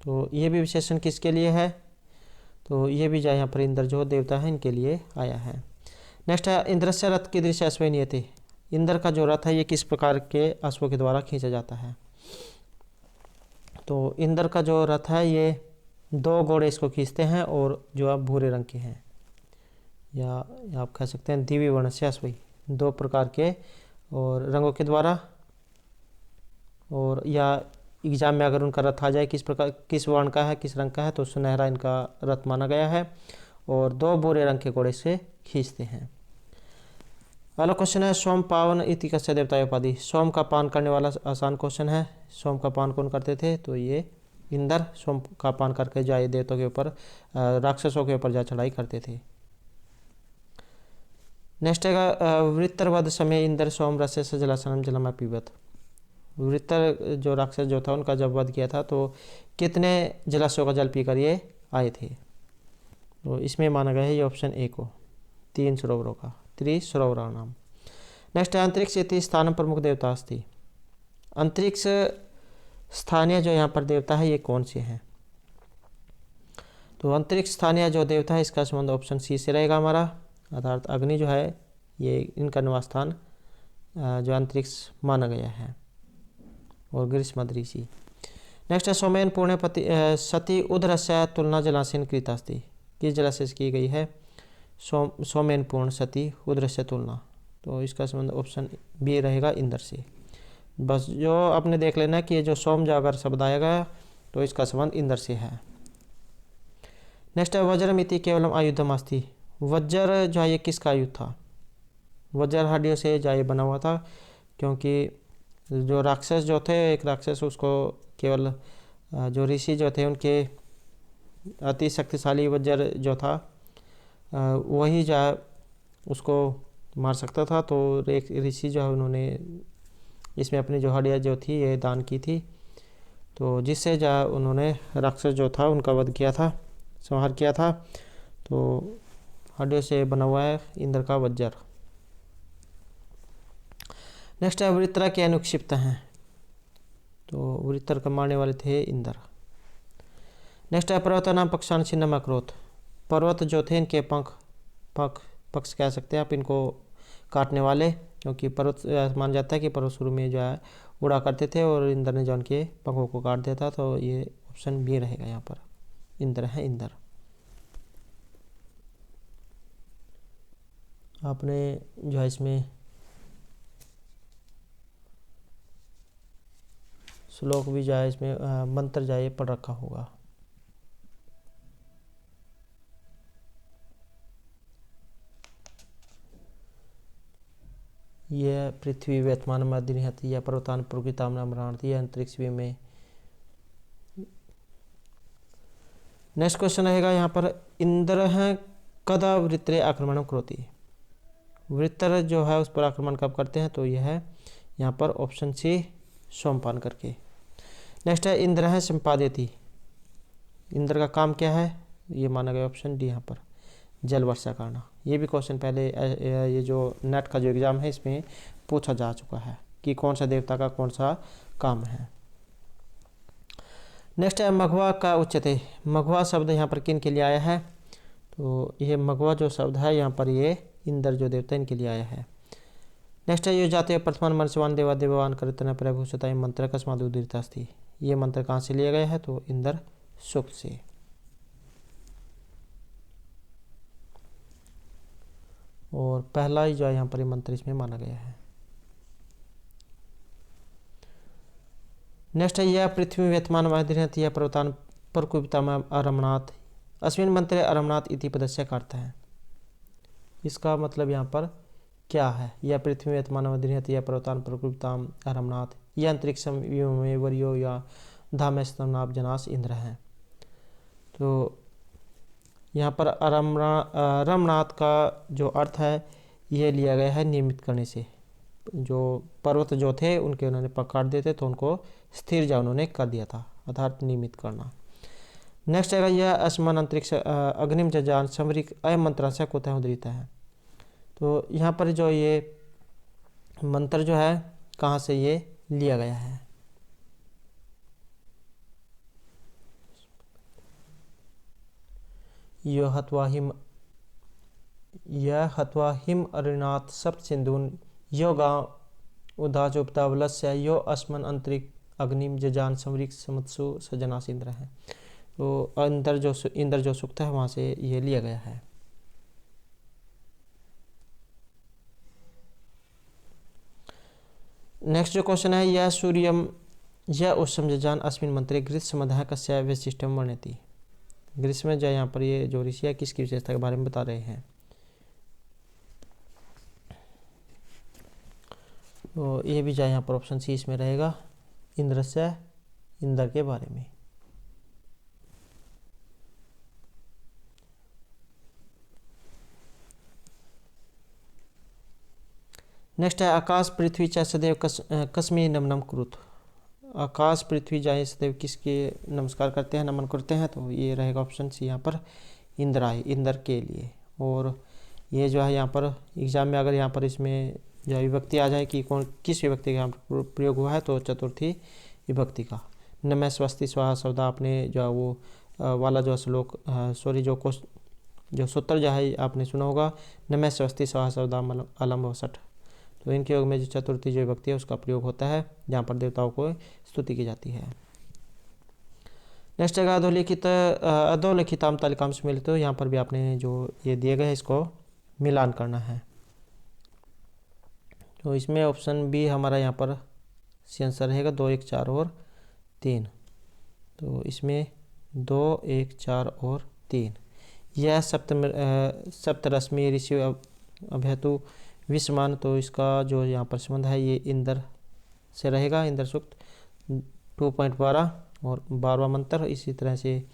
S1: तो ये भी विशेषण किसके लिए है, तो ये भी यहाँ पर इंद्र जो देवता है इनके लिए आया है। नेक्स्ट है इंद्रस्य रथ की दृश्य अश्व नियते, इंद्र का जो रथ है ये किस प्रकार के अश्वों के द्वारा खींचा जाता है, तो इंद्र का जो रथ है ये 2 घोड़े इसको खींचते हैं और जो आप भूरे रंग के हैं, या आप कह सकते हैं दिव्य वर्ण से अश्वई, 2 प्रकार के और रंगों के द्वारा, और या एग्जाम में अगर उनका रथ आ जाए किस प्रकार किस वर्ण का है किस रंग का है तो सुनहरा इनका रथ माना गया है, और 2 भूरे रंग के घोड़े से खींचते हैं। अगला क्वेश्चन है सोम पावन इति कस्य देवता उपाधि, सोम का पान करने वाला आसान क्वेश्चन है। सोम का पान कौन करते थे, तो ये इंद्र सोम का पान करके जाए देवताओं के ऊपर राक्षसों के ऊपर जा चढ़ाई करते थे। नेक्स्ट है वृत्रवध समय इंद्र सोम रस जलासनम जलमा पीबत, वृत्र जो राक्षस जो था उनका जब वध किया था तो कितने जलाशयों का जल पीकर ये आए थे, तो इसमें माना गया है ये ऑप्शन ए को 3 सरोवरों का, 3 सरोवरा नाम। नेक्स्ट है अंतरिक्ष इति स्थान प्रमुख देवता अस्ति, अंतरिक्ष स्थानीय जो यहाँ पर देवता है ये कौन से हैं, तो अंतरिक्ष स्थानीय जो देवता है इसका संबंध ऑप्शन सी से रहेगा हमारा, अर्थात अग्नि जो है ये इनका निवास स्थान जो अंतरिक्ष माना गया है, और ग्रीष्म ऋषि। नेक्स्ट है सोमेन पूर्णपति सती उदरस्य तुलना जलाशयन कृतास्ति, किस जलाशय से की गई है, सोमेन पूर्ण सती उदरस्य तुलना, तो इसका संबंध ऑप्शन बी रहेगा इंद्र से। बस जो आपने देख लेना कि ये जो सोम जो अगर शब्द आएगा तो इसका संबंध इंद्र से है। नेक्स्ट है वज्रमिति केवलम आयुधम अस्ति, वज्र जो है ये किसका आयुध था, वज्र हड्डियों से जो ये बना हुआ था, क्योंकि जो राक्षस जो थे एक राक्षस उसको केवल जो ऋषि जो थे उनके अति शक्तिशाली वज्र जो था वही जो उसको मार सकता था, तो एक ऋषि जो है उन्होंने इसमें अपनी जो हड्डियाँ जो थी ये दान की थी, तो जिससे जो उन्होंने राक्षस जो था उनका वध किया था, संहार किया था, तो हड्डियों से बना हुआ है इंद्र का वज्र। नेक्स्ट है वृत्र के अनुक्षिप्त हैं, तो वृत्र का मारने वाले थे इंद्र। नेक्स्ट है पर्वत नाम पक्षान छिन्नम अक्रोध, पर्वत जो थे इनके पक्ष कह सकते हैं आप इनको काटने वाले, क्योंकि पर्वत मान जाता है कि पर्वत शुरू में जो है उड़ा करते थे और इंद्र ने जो उनके पंखों को काट दिया था, तो ये ऑप्शन बी रहेगा यहाँ पर, इंद्र है इंद्र। आपने जो है इसमें श्लोक भी जो है इसमें मंत्र जो है पढ़ रखा होगा। यह पृथ्वी व्यतमान मदिनिहति या पर्वतान प्रकृताम नामराणति अंतरिक्ष में। नेक्स्ट क्वेश्चन रहेगा यहाँ पर इंद्र है कदा वृत्रे आक्रमण करोति, वृत्र जो है उस पर आक्रमण कब करते हैं, तो यह है यहाँ पर ऑप्शन सी सोमपान करके। नेक्स्ट है इंद्र है संपादिति, इंद्र का काम क्या है, ये माना गया ऑप्शन डी यहाँ पर जल वर्षा करना। ये भी क्वेश्चन पहले ये जो नेट का जो एग्ज़ाम है इसमें पूछा जा चुका है कि कौन सा देवता का कौन सा काम है। नेक्स्ट है मघवा का उच्चते, मघवा शब्द यहाँ पर किन के लिए आया है, तो ये मघवा जो शब्द है यहाँ पर ये इंद्र जो देवता इनके लिए आया है। नेक्स्ट है यो जाते प्रथमान मनसवान देवा देवान करतना प्रभुषता मंत्र कस्माद उदीरतास्ति, ये मंत्र कहाँ से लिया गया है, तो इंद्र सूक्त से। और पहला ही जो है यहाँ पर मंत्र इसमें माना गया है। नेक्स्ट है यह पृथ्वी व्यतमान वादिनत यह पर्वतान पर कुपिता में अरमनाथ, अस्मिन मंत्र अरमनाथ इति पदस्य का अर्थ है, इसका मतलब यहाँ पर क्या है, यह पृथ्वी व्यतमान वादिनत यह पर्वतान पर कुपिताम अरमनाथ, यह अंतरिक्ष में वरियो या धाम स्तनाभ जनास इंद्र है। तो यहाँ पर रमनाथ का जो अर्थ है यह लिया गया है नियमित करने से, जो पर्वत जो थे उनके उन्होंने पकड़ देते तो उनको स्थिर जा उन्होंने कर दिया था, अर्थात नियमित करना। नेक्स्ट है यह आसमान अंतरिक्ष अग्निम जजान समरिक अय मंत्रांश कोतः उदरित है, तो यहाँ पर जो ये मंत्र जो है कहाँ से ये लिया गया है? यो हत्वा हिम अरिनाथ सप्त सिंधुन यो गांव उदाच उपतावलस्य यो अस्मन अंतरिक अग्निम जजान समरिक समत्सु सजनास इंद्र है। तो इंद्र जो सूक्त है वहाँ से ये लिया गया है। नेक्स्ट जो क्वेश्चन है, यह सूर्यम यह उष्म जजान अस्मिन मंत्रे ग्रीष्म मध्य कस्य वैशिष्ट्यम वर्णयति। ग्रीष्म जो यहाँ पर ये जो ऋषि है किसकी विशेषता के बारे में बता रहे हैं। तो ये भी जाए यहाँ पर ऑप्शन सी इसमें रहेगा, इंद्रस्य इंद्र के बारे में। नेक्स्ट है आकाश पृथ्वी च सदैव कस्मै नमनम कुरुत। आकाश पृथ्वी जाए सदैव किसके नमस्कार करते हैं, नमन करते हैं? तो ये रहेगा ऑप्शन सी यहाँ पर इंद्र के लिए। और ये जो है यहाँ पर एग्जाम में अगर यहाँ पर इसमें जो विभक्ति आ जाए कि किस विभक्ति का यहाँ पर प्रयोग हुआ है, तो चतुर्थी विभक्ति का। नमः स्वस्ति स्वाहा शब्द आपने जो वो वाला जो श्लोक जो सूत्र जो है आपने सुना होगा, नमः स्वस्ति स्वाहा शब्द अलम वसठ। तो इनके योग में जो चतुर्थी जो विभक्ति है उसका प्रयोग होता है जहाँ पर देवताओं को स्तुति की जाती है। नेक्स्ट है अधोलिखिताम तालिकाम से मिले, तो यहाँ पर भी आपने जो ये दिए गए इसको मिलान करना है। तो इसमें ऑप्शन बी हमारा यहाँ पर सी आंसर रहेगा 2, 1, 4 और 3। तो इसमें 2, 1, 4 और 3 यह सप्तरश्मि ऋषि अभ्यतु विषमान। तो इसका जो यहाँ पर संबंध है ये इंद्र से रहेगा, इंद्र सूक्त 2.12 और 12वां मंत्र। इसी तरह से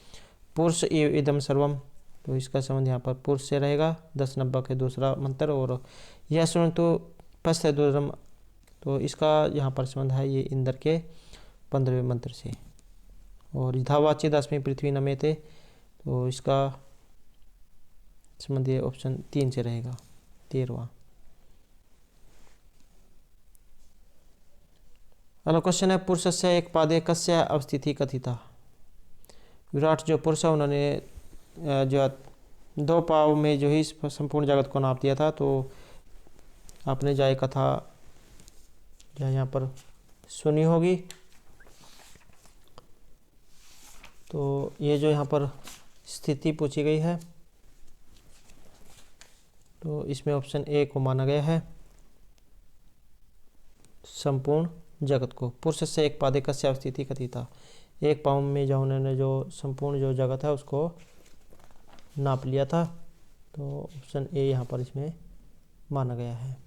S1: पुरुष इदम सर्वम, तो इसका संबंध यहाँ पर पुरुष से रहेगा 10 नब्बे के दूसरा मंत्र। और यह सुन तो पस्त दूरम, तो इसका यहाँ पर संबंध है ये इंद्र के 15वें मंत्र से। और धावाची 10वीं पृथ्वी नमेते, तो इसका संबंध ये ऑप्शन 3 से रहेगा 13वां। अगला क्वेश्चन है पुरुष से एक पादे कस्य अवस्थिति कथिता। विराट जो पुरुष है उन्होंने जो 2 पाव में जो ही संपूर्ण जगत को नाप दिया था। तो आपने जो कथा जो यहाँ पर सुनी होगी। तो ये जो यहाँ पर स्थिति पूछी गई है, तो इसमें ऑप्शन ए को माना गया है संपूर्ण जगत को। पुरुष से एक पादे कस्य अवस्थिति कथिता, एक पाँव में जो उन्होंने जो संपूर्ण जो जगत है उसको नाप लिया था। तो ऑप्शन ए यहाँ पर इसमें माना गया है।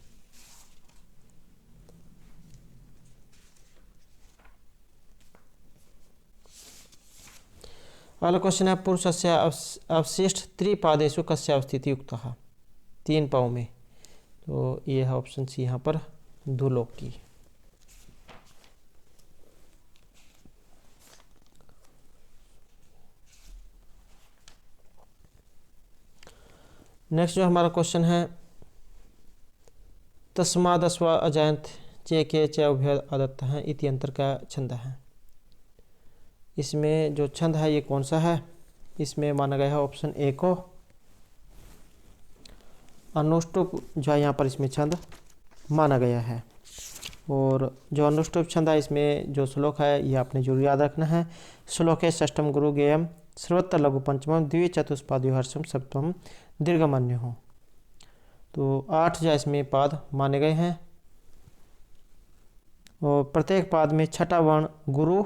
S1: अगला क्वेश्चन है पुरुष से अवशिष्ट त्रिपादेशु कस्य अवस्थिति युक्तः, 3 पाँव में। तो ये है ऑप्शन सी यहाँ पर दुलोक की। नेक्स्ट जो हमारा क्वेश्चन है तस्मादस्वा अजयंत चे के च उभय आदत्त हैं इति अंतर का छंद है। इसमें जो छंद है ये कौन सा है? इसमें माना गया है ऑप्शन ए को अनुष्टुप, जो है यहाँ पर इसमें छंद माना गया है। और जो अनुष्टुप छंद है इसमें जो श्लोक है ये आपने जरूर याद रखना है। श्लोके षष्ठम गुरु गेयम सर्वत्र लघु पंचमम द्वि चतुष्पाद हर्षम सप्तम दीर्घमान्य हो। तो 8 जो इसमें पाद माने गए हैं और प्रत्येक पाद में छठा वर्ण गुरु,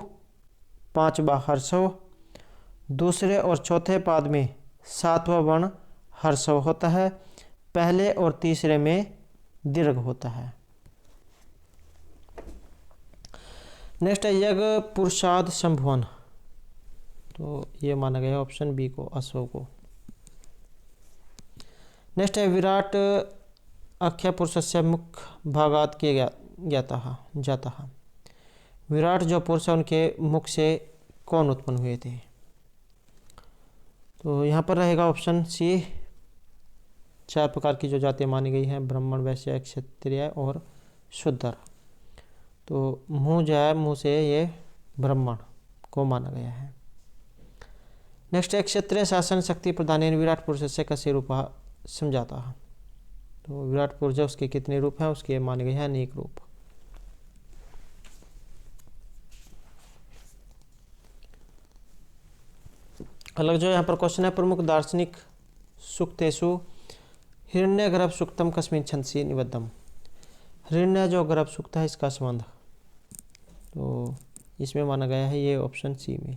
S1: 5वां हर्षव, दूसरे और चौथे पाद में 7वां वर्ण हर्षव होता है, पहले और तीसरे में दीर्घ होता है। नेक्स्ट है यज्ञ पुरुषाद संभवन, तो ये माना गया ऑप्शन बी को अश्व को। नेक्स्ट है विराट अख्य पुरुष से मुख्य भागात किया जाता है। विराट जो पुरुष है उनके मुख से कौन उत्पन्न हुए थे? तो यहाँ पर रहेगा ऑप्शन सी 4 प्रकार की जो जातियाँ मानी गई हैं, ब्राह्मण, वैश्य, क्षत्रिय और शूद्र। तो मुँह जो है, मुँह से ये ब्राह्मण को माना गया है। नेक्स्ट है क्षत्रिय शासन शक्ति प्रधान विराट पुरुष से कस्य रूप समझाता है। तो विराट पुरुष उसके कितने रूप हैं, उसके माने गए हैं अनेक रूप। अलग जो यहाँ पर क्वेश्चन है, प्रमुख दार्शनिक सूक्तेषु हिरण्यगर्भ सूक्तम कस्मिन् छंदसि निबद्धम। हिरण्य जो गर्भ सूक्त है, इसका संबंध तो इसमें माना गया है ये ऑप्शन सी में,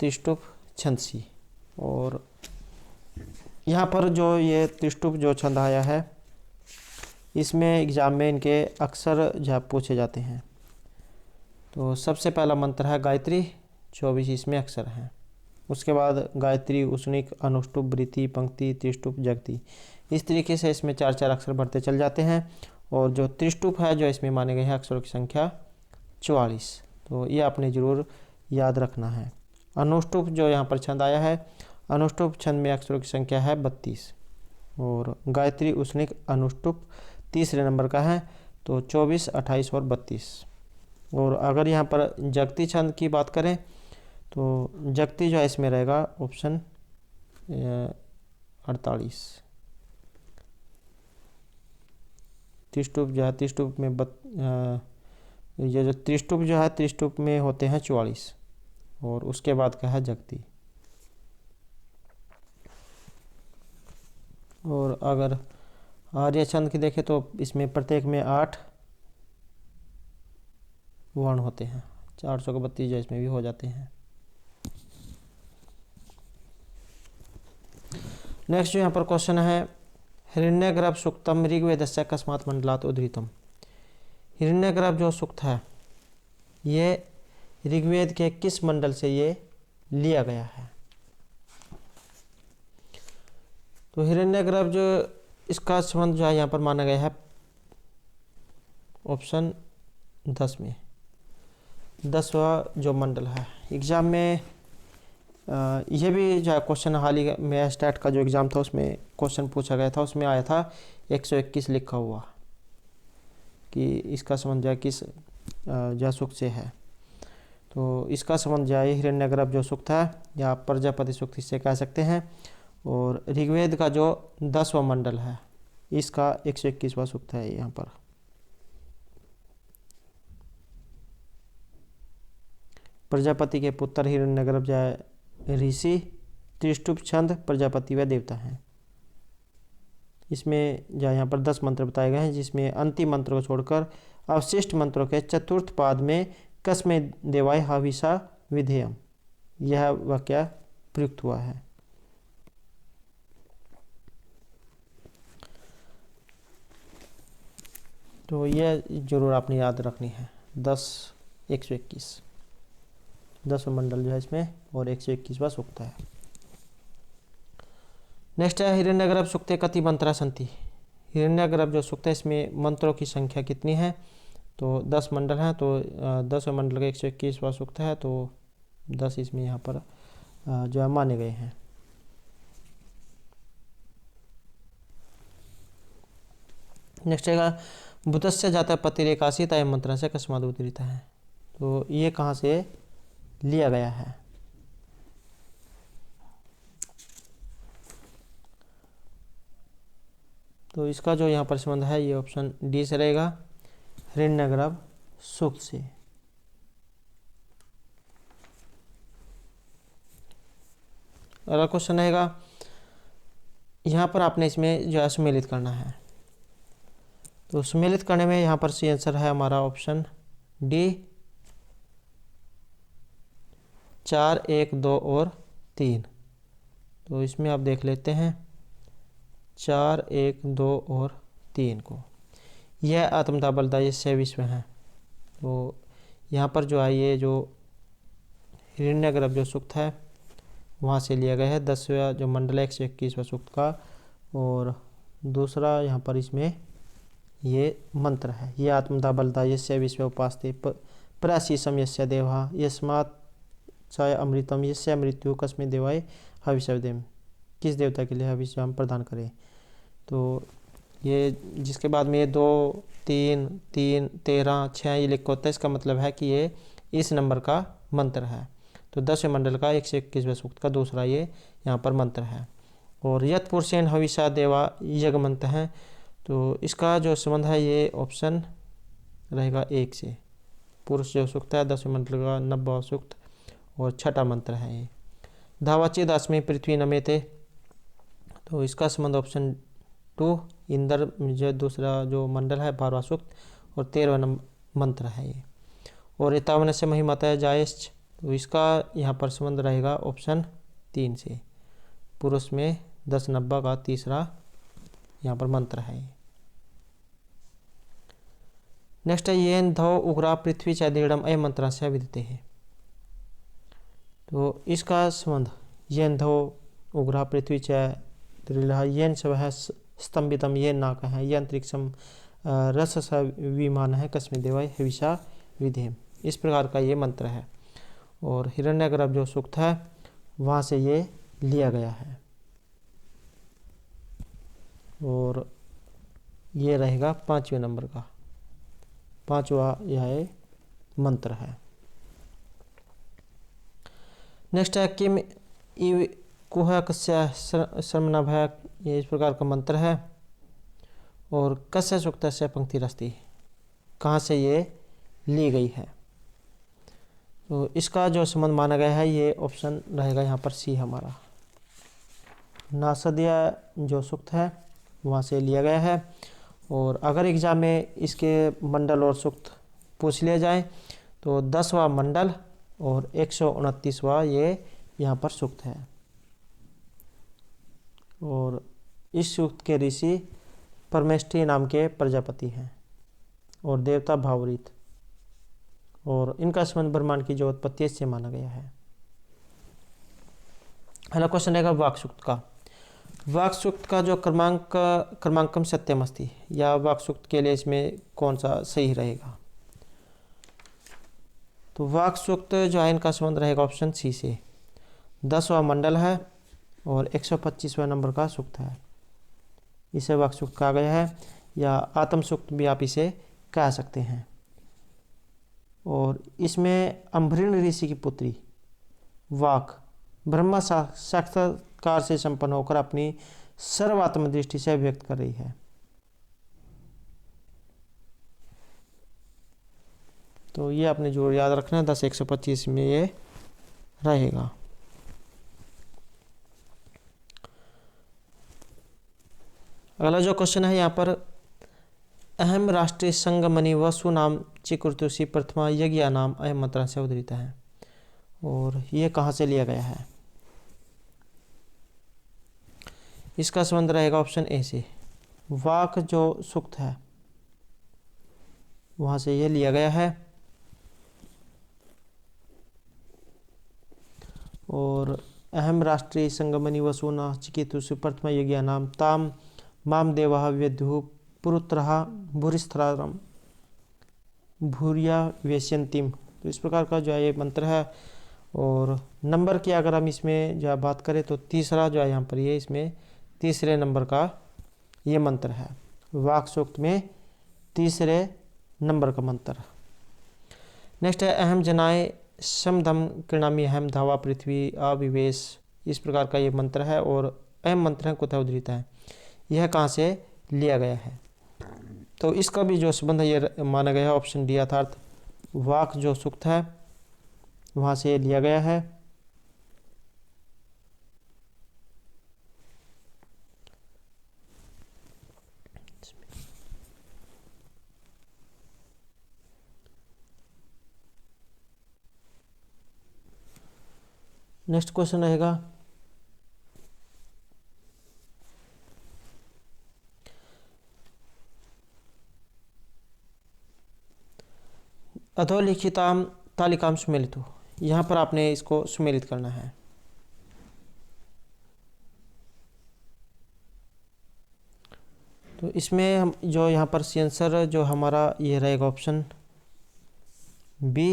S1: त्रिष्टुप छंदसी। और यहाँ पर जो ये त्रिष्टुप जो छंद आया है, इसमें एग्जाम में इनके अक्सर जो पूछे जाते हैं। तो सबसे पहला मंत्र है गायत्री, 24 इसमें अक्षर हैं। उसके बाद गायत्री, उष्णिक, अनुष्टुप, वृत्ति, पंक्ति, त्रिष्टुप, जगती। इस तरीके से इसमें 4-4 अक्षर बढ़ते चल जाते हैं। और जो त्रिष्टुप है, जो इसमें माने गए हैं अक्षरों की संख्या 44। तो ये आपने ज़रूर याद रखना है। अनुष्टुप जो यहाँ पर छंद आया है, अनुष्टुप छंद में अक्षरों की संख्या है 32। और गायत्री, उष्णिक, अनुष्टुप तीसरे नंबर का है, तो 24, 28 और 32। और अगर यहाँ पर जगती छंद की बात करें, तो जगती जो है इसमें रहेगा ऑप्शन 48। त्रिष्टुप जो है, त्रिष्टुप में ये जो त्रिष्टुप जो है, त्रिष्टुप में होते हैं 44। और उसके बाद का है जगती। और अगर आर्य छंद की देखें, तो इसमें प्रत्येक में 8 वर्ण होते हैं, 432 जो इसमें भी हो जाते हैं। नेक्स्ट जो यहाँ पर क्वेश्चन है, हिरण्यगर्भ सूक्तम ऋग्वेदस्य कस्मात् मंडलात् उद्धृतम। हिरण्यगर्भ जो सूक्त है, ये ऋग्वेद के किस मंडल से ये लिया गया है। तो हिरण्यगर्भ जो इसका संबंध जो है यहाँ पर माना गया है ऑप्शन 10 में, 10वां जो मंडल है। एग्जाम में ये भी जो है क्वेश्चन हाल ही में स्टैट का जो एग्ज़ाम था, उसमें क्वेश्चन पूछा गया था, उसमें आया था 121 लिखा हुआ कि इसका संबंध जो है किस जो सूक्त से है। तो इसका संबंध जो है हिरण्यगर्भ जो सूक्त है, या प्रजापति सूक्त इससे कह सकते हैं। और ऋग्वेद का जो 10वां मंडल है, इसका 121वां सूक्त है यहाँ पर। प्रजापति के पुत्र हिरण्यगर्भ जो है ऋषि, त्रिष्टुप छंद, प्रजापति व देवता हैं। इसमें जो यहाँ पर 10 मंत्र बताए गए हैं, जिसमें अंतिम मंत्र को छोड़कर अवशिष्ट मंत्रों के चतुर्थ पाद में कस्मै देवाय हविषा विधेयम, यह वाक्य प्रयुक्त हुआ है। तो यह जरूर आपने याद रखनी है, 10, 121 10वां मंडल जो है इसमें, और 121वां सूक्त है। नेक्स्ट है हिरण्यगर्भ सूक्ते कति मंत्रा सन्ति। हिरण्यगर्भ जो सूक्त है, इसमें मंत्रों की संख्या कितनी है। तो 10 मंडल हैं, तो 10वें मंडल का 121वां सूक्त है, तो 10 इसमें यहाँ पर जो है माने गए हैं। नेक्स्ट है बुधस्य जाता पतिरेकाशित अयं मंत्र से कस्मात् उद्धृतः है। तो ये कहाँ से लिया गया है। तो इसका जो यहाँ पर संबंध है, ये ऑप्शन डी से रहेगा, हिरण्यगर्भ सूक्त से। अगला क्वेश्चन रहेगा, यहाँ पर आपने इसमें जो है सम्मिलित करना है। तो सम्मिलित करने में यहाँ पर सी आंसर है हमारा ऑप्शन डी, 4, 1, 2 और 3। तो इसमें आप देख लेते हैं 4, 1, 2 और 3 को। यह आत्मदा बलदाय से विश्व है। तो यहाँ पर जो है ये जो हिरण्यगर्भ जो सूक्त है, वहाँ से लिया गया है 10वां जो मंडल है 121वां सूक्त का। और दूसरा यहाँ पर इसमें ये मंत्र है, ये आत्मदा बलदा यस्य विश्व उपास्ते प्राशीषम यस्य देवा यस्मात् चाय अमृतम यस्य मृत्यु कस्मै देवाय हविषा देम। किस देवता के लिए हविष हम प्रदान करें। तो ये जिसके बाद में ये 2 3 3 13 6 ये लिखा होता है, इसका मतलब है कि ये इस नंबर का मंत्र है। तो 10वें मंडल का 121वें सूक्त का दूसरा ये यहाँ पर मंत्र है। और यत पुरुषेण हविषा देवा यज्ञमंत है, तो इसका जो संबंध है ये ऑप्शन रहेगा 1 से। पुरुष जो सूक्त है 10वें मंडल का 90वां सूक्त और छठा मंत्र है ये। धावाचेद अस्मि पृथ्वी नमेते, तो इसका संबंध ऑप्शन 2 इंद्र जो दूसरा जो मंडल है 12वां सूक्त और 13वां मंत्र है ये। और एतावन से महिमाता जायश्च, तो इसका यहाँ पर संबंध रहेगा ऑप्शन 3 से। पुरुष में 10 90 का तीसरा यहाँ पर मंत्र है। नेक्स्ट है येन धौ उग्रा पृथ्वी च दृढ़म अय मंत्र से विदिते है, तो इसका संबंध येन धौ उग्रा पृथ्वी च दृढ़, येन सब है स्तंभितम, येन नाक है, ये अंतरिक्षम रस स विमान है, कस्मे देवा हविषा विधेम, इस प्रकार का ये मंत्र है। और हिरण्यगर्भ जो सूक्त है वहाँ से ये लिया गया है। और ये रहेगा 5वें नंबर का 5वां यह मंत्र है। नेक्स्ट है किम इव कुह कस्य श्रमनभ, ये इस प्रकार का मंत्र है। और कस्य सूक्त से पंक्ति रस्ती, कहाँ से ये ली गई है, तो इसका जो संबंध माना गया है ये ऑप्शन रहेगा यहाँ पर सी हमारा। नासदिया जो सूक्त है वहाँ से लिया गया है। और अगर एग्जाम में इसके मंडल और सूक्त पूछ लिया जाए तो 10वां मंडल और 129वां ये यहाँ पर सूक्त है। और इस सूक्त के ऋषि परमेष्ठी नाम के प्रजापति हैं और देवता भावरीत, और इनका संबंध ब्रह्मांड की जो उत्पत्ति से माना गया है। अगला क्वेश्चन रहेगा वाक सूक्त का। वाक सूक्त का जो क्रमांकम सत्यम अस्ति, या वाक सूक्त के लिए इसमें कौन सा सही रहेगा, तो वाक सूक्त जो है इनका संबंध रहेगा ऑप्शन सी से। 10वां मंडल है और 125वां नंबर का सूक्त है, इसे वाक सूक्त कहा गया है, या आत्म सूक्त भी आप इसे कह सकते हैं। और इसमें अम्भृण ऋषि की पुत्री वाक ब्रह्मा साक्षात्कार से संपन्न होकर अपनी सर्वात्म दृष्टि से व्यक्त कर रही है। तो ये आपने जो याद रखना है 10 125 में ये रहेगा। अगला जो क्वेश्चन है यहाँ पर, अहम राष्ट्रीय संगमनि वसु नाम चिकुर्तुषि प्रथमा यज्ञ नाम अहम मंत्र से उद्धृत है, और ये कहाँ से लिया गया है, इसका संबंध रहेगा ऑप्शन ए से। वाक जो सूक्त है वहाँ से ये लिया गया है। और अहम राष्ट्रीय संगमनि वसुना चिकितुषु प्रथमा यज्ञ नाम ताम माम देवा व्यधु पुरुत्रहा भूरिस्त्रारम भूरिया वेश्यंतिम, तो इस प्रकार का जो है ये मंत्र है। और नंबर की अगर हम इसमें जो है बात करें तो तीसरा जो है यहाँ पर ये इसमें तीसरे नंबर का ये मंत्र है, वाक सूक्त में तीसरे नंबर का मंत्र। नेक्स्ट है अहम जनाए समधम कृणामी अहम धावा पृथ्वी अविवेश, इस प्रकार का ये मंत्र है। और अहम मंत्र है कुतः उद्धृत है, यह कहाँ से लिया गया है, तो इसका भी जो संबंध है ये माना गया है ऑप्शन डी, अर्थात वाक जो सूक्त है वहाँ से लिया गया है। नेक्स्ट क्वेश्चन रहेगा, अधोलिखिताम तालिकाम सुमेलितो, यहाँ पर आपने इसको सुमेलित करना है। तो इसमें हम जो यहाँ पर आंसर जो हमारा ये रहेगा ऑप्शन बी,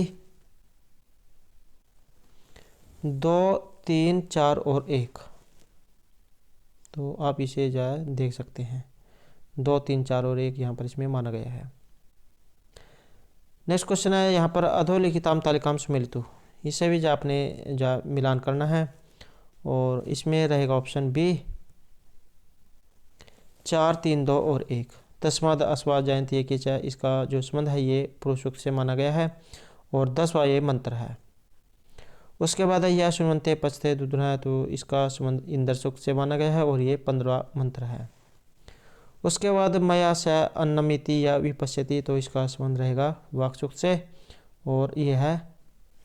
S1: 2 3 4 और 1, तो आप इसे जो है देख सकते हैं, 2 3 4 और 1 यहाँ पर इसमें माना गया है। नेक्स्ट क्वेश्चन है यहाँ पर अधोलिखिताम तालिकाम सुमेलितु, इसे भी जो आपने जो मिलान करना है और इसमें रहेगा ऑप्शन बी 4 3 2 और 1। तस्माद अस्वा जयंती के चा, इसका जो संबंध है ये पुरुष सूक्त से माना गया है और 10वां ये मंत्र है। उसके बाद है यह सुनवंते पचते दुधना है, तो इसका संबंध इंद्र सूक्त से माना गया है और ये 15वां मंत्र है। उसके बाद मया स अन्नमिति या विपश्यति, तो इसका संबंध रहेगा वाक सूक्त से और ये है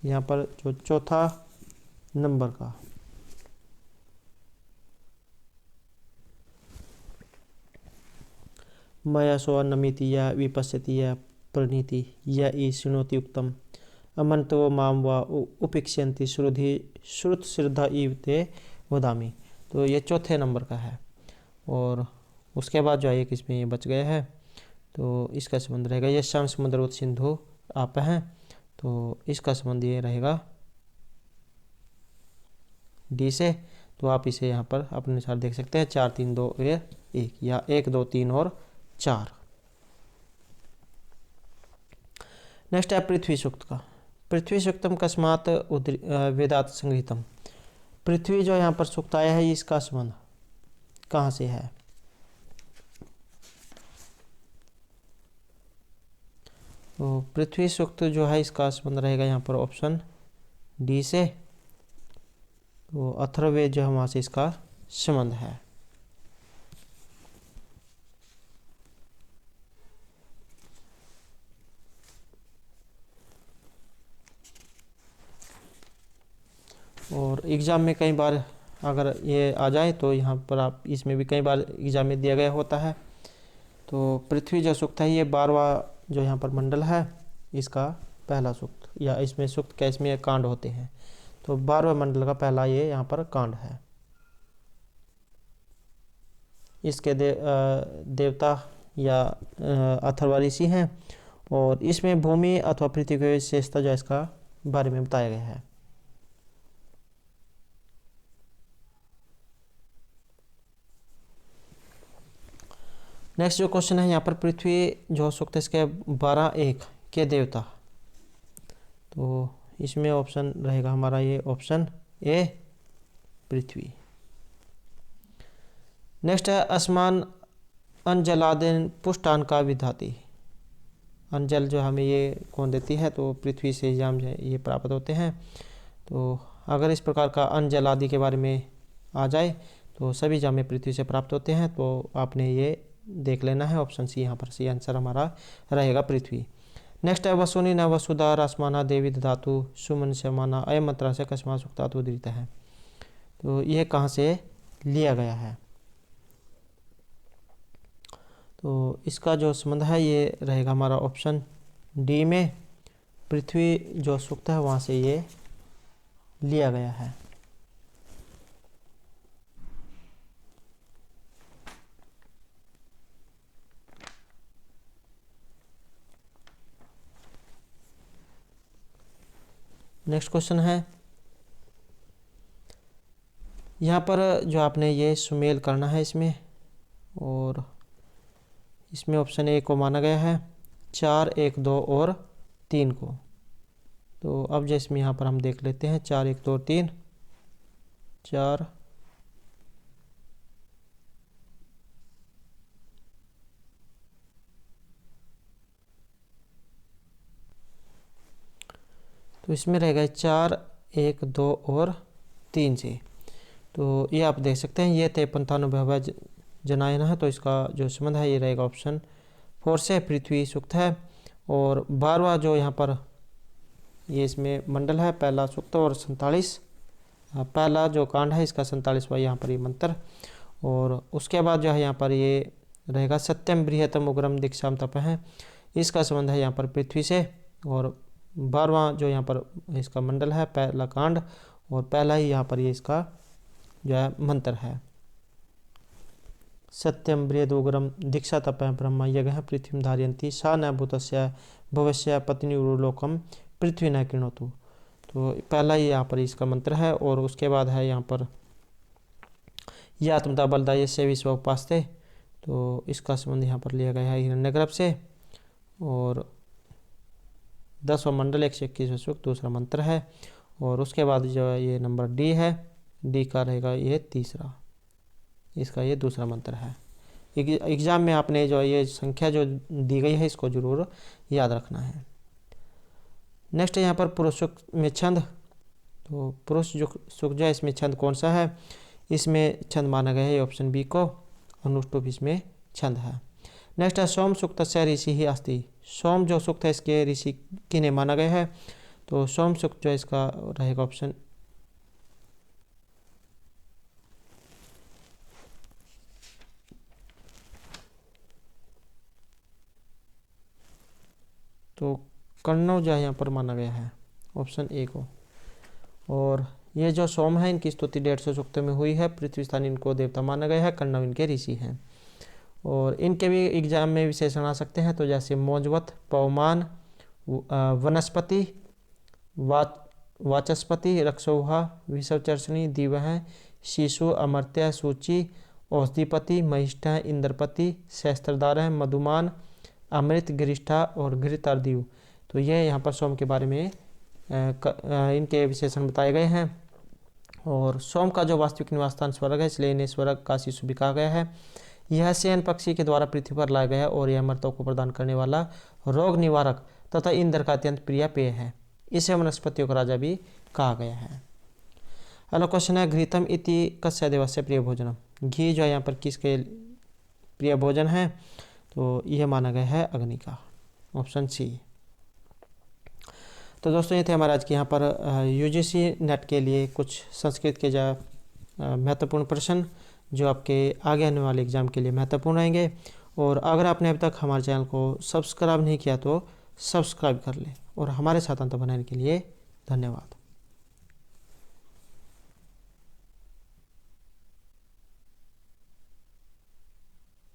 S1: यहाँ पर जो चौथा नंबर का। मया सो अन्नमिति या विपश्यति या प्रणीति या ई सुनोति उक्तम अमंतो माम व उपेक्षन्ति श्रुत श्रद्धा इव ते वदामी, तो ये चौथे नंबर का है। और उसके बाद जो है एक इसमें ये बच गया है, तो इसका संबंध रहेगा ये श्याम समुद्रवत सिंधु आप हैं, तो इसका संबंध ये रहेगा डी से। तो आप इसे यहाँ पर अपने अनुसार देख सकते हैं 4 3 2 1 या 1 2 3 और 4। नेक्स्ट है पृथ्वी सूक्त का। पृथ्वी सूक्तम कस्मात वेदात संगृहितम, पृथ्वी जो यहाँ पर सूक्त आया है इसका संबंध कहाँ से है? तो पृथ्वी सूक्त जो है इसका संबंध रहेगा यहाँ पर ऑप्शन डी से, तो अथर्ववेद जो है वहाँ से इसका संबंध है। और एग्ज़ाम में कई बार अगर ये आ जाए तो यहाँ पर आप इसमें भी कई बार एग्ज़ाम में दिया गया होता है। तो पृथ्वी जो सूक्त है ये 12वां जो यहाँ पर मंडल है इसका पहला सूक्त, या इसमें सूक्त क्या इसमें कांड होते हैं, तो 12वें मंडल का पहला ये यहाँ पर कांड है। इसके देवता या अथर्व ऋषि हैं और इसमें भूमि अथवा पृथ्वी की विशेषता जो इसका बारे में बताया गया है। नेक्स्ट जो क्वेश्चन है यहाँ पर पृथ्वी जो सूक्त है इसके 12 के देवता, तो इसमें ऑप्शन रहेगा हमारा ये ऑप्शन ए पृथ्वी। नेक्स्ट है असमान अंजलादेन पुष्टान का विधाती, अंजल जो हमें ये कौन देती है, तो पृथ्वी से जाम ये प्राप्त होते हैं। तो अगर इस प्रकार का अंजल आदि के बारे में आ जाए तो सभी जामें पृथ्वी से प्राप्त होते हैं, तो आपने ये देख लेना है ऑप्शन सी, यहाँ पर सी आंसर हमारा रहेगा पृथ्वी। नेक्स्ट है वसुनी न वसुधा रासमाना देवी धातु सुमन समाना अय मंत्रा से कस्मा सुक्तातु उदृत है, तो यह कहाँ से लिया गया है? तो इसका जो संबंध है ये रहेगा हमारा ऑप्शन डी में, पृथ्वी जो सूक्त है वहाँ से ये लिया गया है। नेक्स्ट क्वेश्चन है यहाँ पर जो आपने ये सुमेल करना है इसमें, और इसमें ऑप्शन ए को माना गया है 4 1 2 और 3 को। तो अब जैसे में यहाँ पर हम देख लेते हैं 4 1 2 3 4 तो इसमें रहेगा 4 1 2 और 3 से। तो ये आप देख सकते हैं ये थे पंथानुभव जनायन है, तो इसका जो संबंध है ये रहेगा ऑप्शन 4 से, पृथ्वी सूक्त है। और 12वां जो यहाँ पर ये इसमें मंडल है पहला सूक्त और 47 पहला जो कांड है इसका 47वां यहाँ पर ये मंत्र। और उसके बाद जो है यहाँ पर ये रहेगा सत्यम बृहतम उग्रम दीक्षाम तप है, इसका संबंध है यहाँ पर पृथ्वी से। और 12वां जो यहाँ पर इसका मंडल है पहला कांड और पहला ही यहाँ पर ये इसका जो है मंत्र है, सत्यम बृहद उग्रम दीक्षा तप ब्रह्म यज्ञ पृथ्वी धारयंती सा न भूतस्य भवस्य पत्नी उरुलोकम पृथ्वी न किणोतु, तो पहला ही यहाँ पर इसका मंत्र है। और उसके बाद है यहाँ पर यात्मता बलदाय से विश्व उपास्ते, तो इसका संबंध यहाँ पर लिया गया है हिरण्यगर्भ से। और 10वां मंडल 121वां सूक्त दूसरा मंत्र है। और उसके बाद जो है ये नंबर डी है, डी का रहेगा ये तीसरा, इसका ये दूसरा मंत्र है। एग्जाम में आपने जो ये संख्या जो दी गई है इसको जरूर याद रखना है। नेक्स्ट है यहाँ पर पुरुष सूक्त में छंद। तो पुरुष जो सूक्त जो है इसमें छंद कौन सा है, इसमें छंद माना गया है ऑप्शन बी को, अनुष्टुप इसमें छंद है। नेक्स्ट है सोम सूक्त से ऋषि ही अस्ति। सोम जो सूक्त है इसके ऋषि किन्हें माना गया है, तो सोम सूक्त जो इसका रहेगा ऑप्शन तो कण्व जो है यहाँ पर माना गया है ऑप्शन ए को। और ये जो सोम है इनकी स्तुति 150 सूक्तों में हुई है। पृथ्वी स्थान इनको देवता माना गया है, कण्व इनके ऋषि हैं। और इनके भी एग्जाम में विशेषण आ सकते हैं, तो जैसे मौजवत, पवमान, वनस्पति, वाचस्पति, रक्षोहा, विषवचर्षणी, दिवह, शिशु, अमर्त्य, सूची, औषधिपति, महिष्ठा, इंद्रपति, सहस्त्रधार, मधुमान, अमृत, गिरिष्ठा और घृतार्दिव। तो ये यहाँ पर सोम के बारे में इनके विशेषण बताए गए हैं। और सोम का जो वास्तविक निवास स्थान स्वर्ग है, इसलिए इन्हें स्वर्ग का शिशु भी कहा गया है। यह शयन पक्षी के द्वारा पृथ्वी पर लाया गया और यह अमरता को प्रदान करने वाला रोग निवारक तथा इंद्र का अत्यंत प्रिय पेय है। इसे वनस्पतियों का राजा भी कहा गया है। अगला क्वेश्चन है घृतम इति कस्य देवस्य प्रिय भोजनम। घी जो है यहाँ पर किसके प्रिय भोजन है, तो यह माना गया है अग्नि का, ऑप्शन सी। तो दोस्तों ये थे हमारे आज के यहाँ पर यूजीसी नेट के लिए कुछ संस्कृत के जो महत्वपूर्ण प्रश्न जो आपके आगे आने वाले एग्जाम के लिए महत्वपूर्ण रहेंगे। और अगर आपने अभी तक हमारे चैनल को सब्सक्राइब नहीं किया तो सब्सक्राइब कर लें। और हमारे साथ अंत बनाने के लिए धन्यवाद।